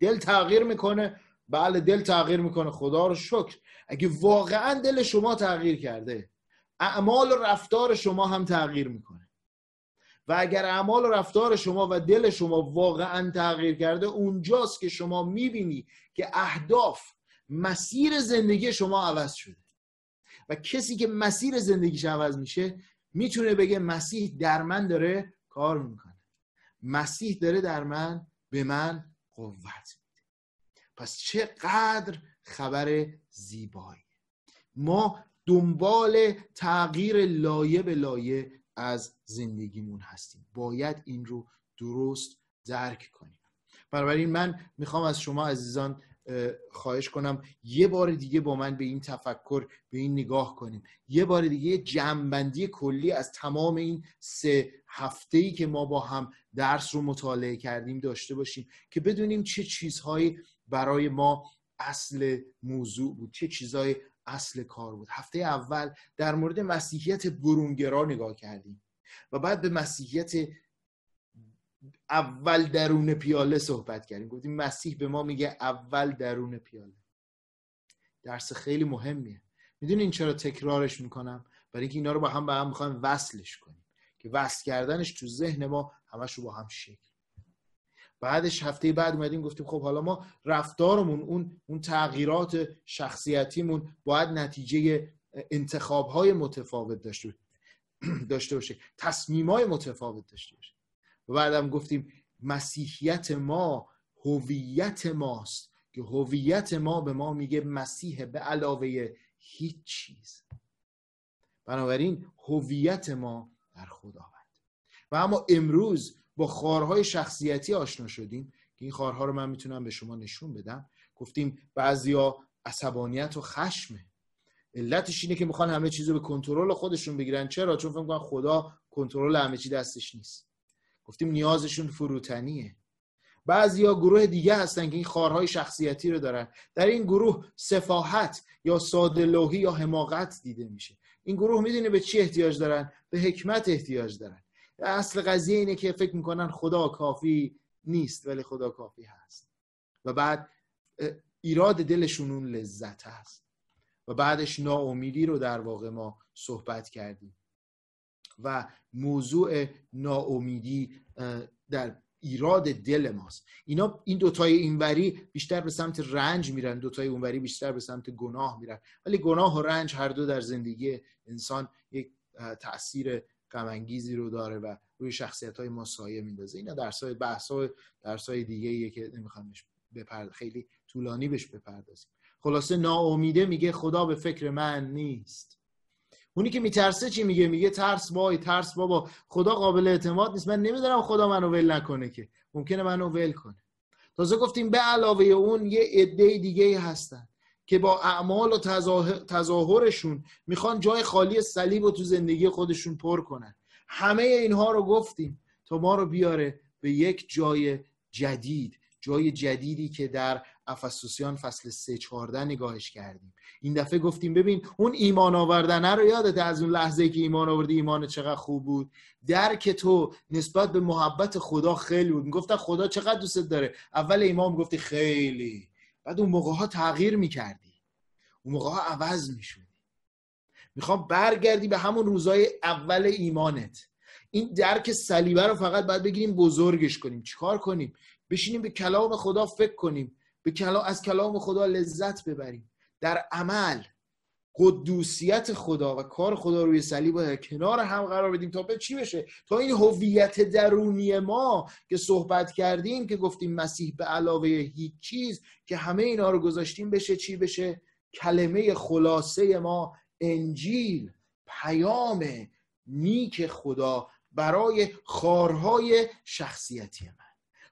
دل تغییر میکنه. بله دل تغییر میکنه، خدا رو شکر. اگه واقعا دل شما تغییر کرده، اعمال و رفتار شما هم تغییر میکنه. و اگر اعمال و رفتار شما و دل شما واقعا تغییر کرده، اونجاست که شما میبینی که اهداف، مسیر زندگی شما عوض شده. و کسی که مسیر زندگیش عوض میشه میتونه بگه مسیح در من داره کار میکنه، مسیح داره در من، به من قوت میده. پس چقدر خبر زیبایی. ما دنبال تغییر لایه به لایه از زندگیمون هستیم. باید این رو درست درک کنیم. بنابراین من میخوام از شما عزیزان خواهش کنم یه بار دیگه با من به این تفکر، به این نگاه کنیم. یه بار دیگه یه جمع‌بندی کلی از تمام این 3 هفته‌ای که ما با هم درس رو مطالعه کردیم داشته باشیم که بدونیم چه چیزهایی برای ما اصل موضوع بود، چه چیزهایی اصل کار بود. هفته اول در مورد مسیحیت برونگرا نگاه کردیم و بعد به مسیحیت اول درون پیاله صحبت کردیم. گفتیم مسیح به ما میگه اول درون پیاله. درس خیلی مهمیه. میدونین چرا تکرارش میکنم؟ برای اینکه اینا رو با هم میخوایم وصلش کنیم که وصل کردنش تو ذهن ما همش رو با هم شکل. بعدش هفته بعد اومدیم گفتیم خب حالا ما رفتارمون، اون تغییرات شخصیتیمون باید نتیجه انتخاب‌های متفاوت داشته باشه، تصمیم‌های متفاوت داشته باشه. و بعدم گفتیم مسیحیت ما هویت ماست که هویت ما به ما میگه مسیح به علاوه هیچ چیز. بنابراین هویت ما در خداوند. و اما امروز با خارهای شخصیتی آشنا شدیم که این خارها رو من میتونم به شما نشون بدم. گفتیم بعضیا عصبانیت و خشمه. علتش اینه که میخوان همه چیزو به کنترل خودشون بگیرن. چرا؟ چون فکر میکنن خدا کنترل همه چی دستش نیست. گفتیم نیازشون فروتنیه. بعضیا گروه دیگه هستن که این خارهای شخصیتی رو دارن. در این گروه سفاهت یا ساده‌لوحی یا حماقت دیده میشه. این گروه میدونه به چی احتیاج دارن؟ به حکمت احتیاج دارن. اصل قضیه اینه که فکر میکنن خدا کافی نیست ولی خدا کافی هست. و بعد ایراد دلشون اون لذت هست. و بعدش ناامیدی رو در واقع ما صحبت کردیم و موضوع ناامیدی در ایراد دل ماست. این دوتای اینوری بیشتر به سمت رنج میرن، دوتای اونوری بیشتر به سمت گناه میرن. ولی گناه و رنج هر دو در زندگی انسان یک تأثیر غم انگیزی رو داره و روی شخصیت‌های ما سایه میندازه. اینا درس‌های دیگه‌ایه که نمیخوام خیلی طولانی بهش بپردازیم. خلاصه ناامیده میگه خدا به فکر من نیست. اونی که میترسه چی میگه؟ میگه ترس بابا، خدا قابل اعتماد نیست. من نمیدونم خدا منو ول نکنه، که ممکنه منو ول کنه. تازه گفتیم به علاوه اون یه عده دیگه هستن که با اعمال و تظاهرشون میخوان جای خالی صلیب رو تو زندگی خودشون پر کنن. همه اینها رو گفتیم تا ما رو بیاره به یک جای جدیدی که در افسوسیان فصل 3-14 نگاهش کردیم. این دفعه گفتیم ببین اون ایمان آوردنه رو یادت از اون لحظه که ایمان آوردی ایمان چقدر خوب بود؟ درک تو نسبت به محبت خدا خیلی بود. میگفتن خدا چقدر دوست داره. اول ایمان میگفتی خیلی، بعد اون موقع‌ها تغییر میکردی، اون موقع‌ها عوض میشدی. میخوام برگردی به همون روزای اول ایمانت. این درک صلیبه رو فقط باید بگیریم بزرگش کنیم. چیکار کنیم؟ بشینیم به کلام خدا فکر کنیم، از کلام خدا لذت ببریم، در عمل قدوسیت خدا و کار خدا روی صلیب رو کنار هم قرار بدیم تا به چی بشه؟ تا این هویت درونی ما که صحبت کردیم، که گفتیم مسیح به علاوه هیچ چیز، که همه اینا رو گذاشتیم بشه چی بشه؟ کلمه خلاصه ما، انجیل، پیام نیک خدا برای خارهای شخصیتی من.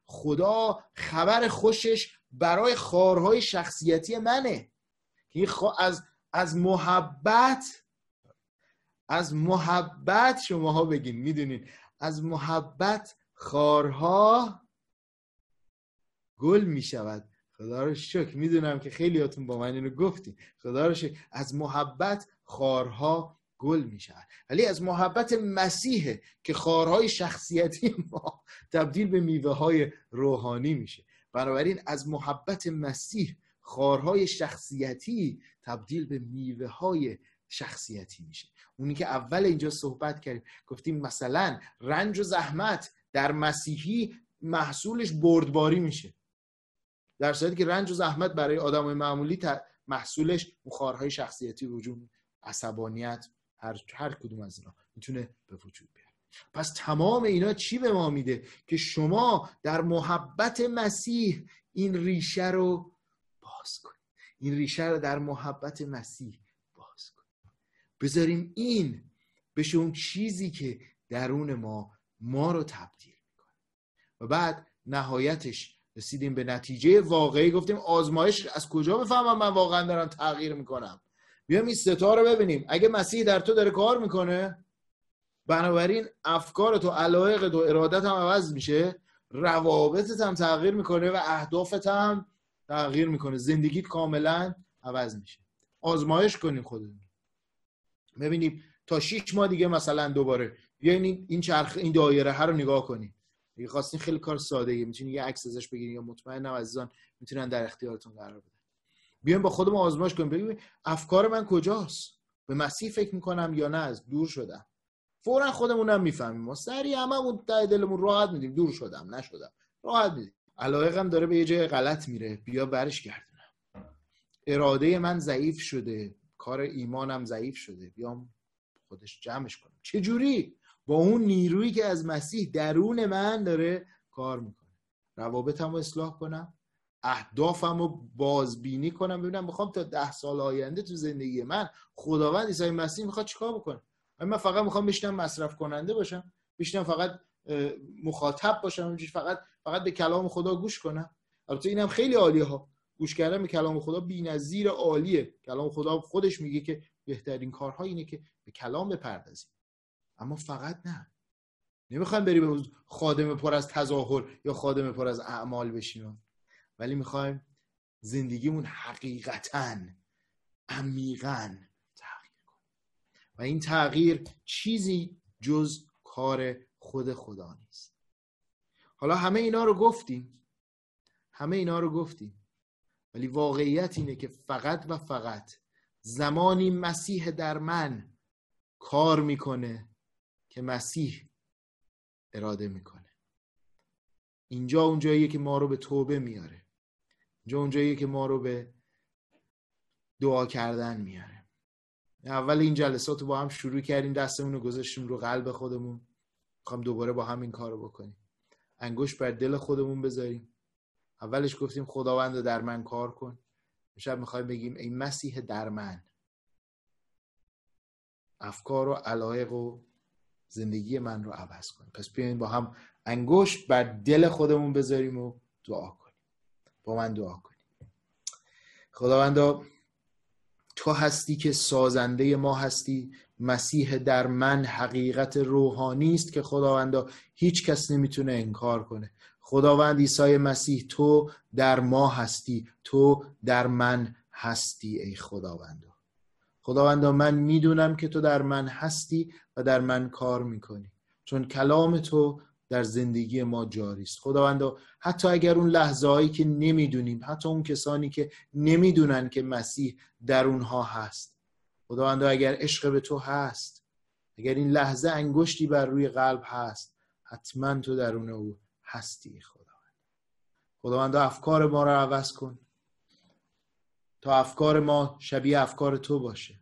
خدا خبر خوشش برای خارهای شخصیتی منه که از محبت شماها بگین، میدونین از محبت خارها گل میشود. خدا رو شکر، میدونم که خیلیاتون با من اینو گفتین، خدا رو شکر، از محبت خارها گل میشود. ولی از محبت مسیحه که خارهای شخصیتی ما تبدیل به میوه های روحانی میشه. بنابراین از محبت مسیح خارهای شخصیتی تبدیل به میوه های شخصیتی میشه. اونی که اول اینجا صحبت کردیم، گفتیم مثلا رنج و زحمت در مسیحی محصولش بردباری میشه، در صورتی که رنج و زحمت برای آدمای معمولی محصولش خارهای شخصیتی وجود، عصبانیت، هر کدوم از اینا میتونه به وجود بیاد. پس تمام اینا چی به ما میده؟ که شما در محبت مسیح این ریشه رو باز کنید. این ریشه رو در محبت مسیح باز کنید. بذاریم این بشه اون چیزی که درون ما رو تبدیل میکنه. و بعد نهایتش رسیدیم به نتیجه واقعی. گفتیم آزمایش از کجا بفهمم من واقعا دارم تغییر میکنم؟ بیام این ستا رو ببینیم. اگه مسیح در تو داره کار میکنه، بنابراین افکارت و علایقت و ارادت هم عوض میشه، روابطت هم تغییر میکنه و اهدافت هم تغییر میکنه، زندگیت کاملا عوض میشه. آزمایش کنیم خودمون، ببینیم تا 6 ماه دیگه مثلا دوباره بیاین این دایره ها رو نگاه کنیم. اگه خواستین خیلی کار ساده ایه، میتونین یه عکس ازش بگیرین یا مطمئنم عزیزان میتونن در اختیارتون قرار بدن. بیایم با خودمون آزمایش کنیم، ببینیم افکار من کجاست، به مسیح فکر میکنم یا نه، از دور شدم. فوراً خودمونم میفهمیم، ما سریع هممون ته دلمون راحت میدیم دور شدم نشدم، راحت میدیم. علایقم داره به یه جای غلط میره، بیا برش گردونم. اراده من ضعیف شده، کار ایمانم ضعیف شده، بیام خودش جمعش کنم. چه جوری؟ با اون نیرویی که از مسیح درون من داره کار میکنه. روابطم رو اصلاح کنم، اهدافم رو بازبینی کنم، ببینم میخوام تا 10 سال آینده تو زندگی من خداوند عیسی مسیح میخواد چیکار بکنه. من فقط میخوام بشینم مصرف کننده باشم، بشینم فقط مخاطب باشم، فقط به کلام خدا گوش کنم. البته اینم خیلی عالیه ها، گوش کردن به کلام خدا بی‌نظیر عالیه. کلام خدا خودش میگه که بهترین کارها اینه که به کلام بپردازیم. اما فقط نمیخوایم بریم خادم پر از تظاهر یا خادم پر از اعمال بشیم، ولی میخوایم زندگیمون حقیقتاً عمیقاً تغییر کنه. و این تغییر چیزی جز کار خود خدا نیست. حالا همه اینا رو گفتیم، ولی واقعیت اینه که فقط و فقط زمانی مسیح در من کار میکنه که مسیح اراده میکنه. اینجا اونجاییه که ما رو به توبه میاره، اینجا اونجاییه که ما رو به دعا کردن میاره. اول این جلسات رو با هم شروع کردیم، دستمون رو گذاشتیم رو قلب خودمون، میخوام دوباره با هم این کار رو بکنیم. انگشت بر دل خودمون بذاریم. اولش گفتیم خداوند در من کار کن، شب میخوایم بگیم ای مسیح در من افکار و علایق و زندگی من رو عوض کن. پس بیاین با هم انگشت بر دل خودمون بذاریم و دعا کنیم. با من دعا کنیم. خداوندا تو هستی که سازنده ما هستی. مسیح در من حقیقت روحانی است که خداوندا هیچ کس نمیتونه انکار کنه. خداوند عیسی مسیح تو در ما هستی، تو در من هستی. ای خداوندا، خداوندا من میدونم که تو در من هستی و در من کار میکنی، چون کلام تو در زندگی ما جاری است. خداوندا حتی اگر اون لحظه هایی که نمیدونیم، حتی اون کسانی که نمیدونن که مسیح در اونها هست، خداوندا اگر عشق به تو هست، اگر این لحظه انگشتی بر روی قلب هست، حتما تو درون او هستی. خداوندا افکار ما رو عوض کن تا افکار ما شبیه افکار تو باشه،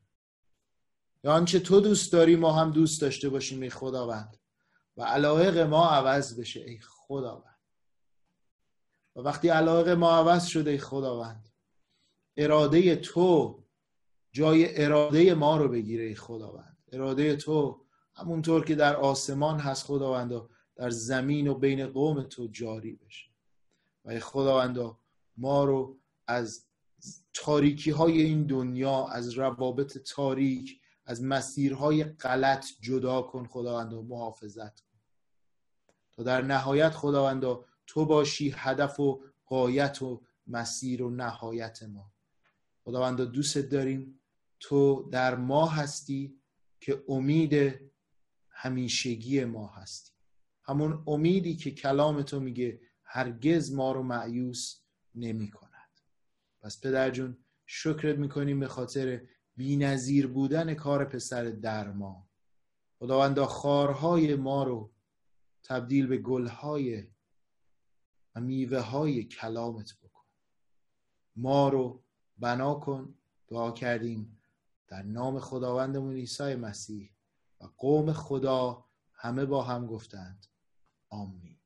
یا آنچه تو دوست داری ما هم دوست داشته باشیم ای خداوند، و علایق ما عوض بشه ای خداوند. و وقتی علایق ما عوض شده ای خداوند، اراده تو جای اراده ما رو بگیره ای خداوند. اراده تو همونطور که در آسمان هست خداوندا، در زمین و بین قوم تو جاری بشه. و ای خداوندا ما رو از تاریکی های این دنیا، از روابط تاریک، از مسیرهای غلط جدا کن خداوندا، محافظت کن تا در نهایت خداوندا تو باشی هدف و غایت و مسیر و نهایت ما. خداوندا دوست داریم، تو در ما هستی که امید همیشگی ما هستی، همون امیدی که کلام تو میگه هرگز ما رو مایوس نمی کند. پس پدر جون شکرت میکنیم به خاطر بی‌نظیر بودن کار پسر در ما. خداوندا خارهای ما رو تبدیل به گلهای و میوه های کلامت بکن، ما رو بنا کن. دعا کردیم در نام خداوندمون عیسی مسیح. و قوم خدا همه با هم گفتند آمین.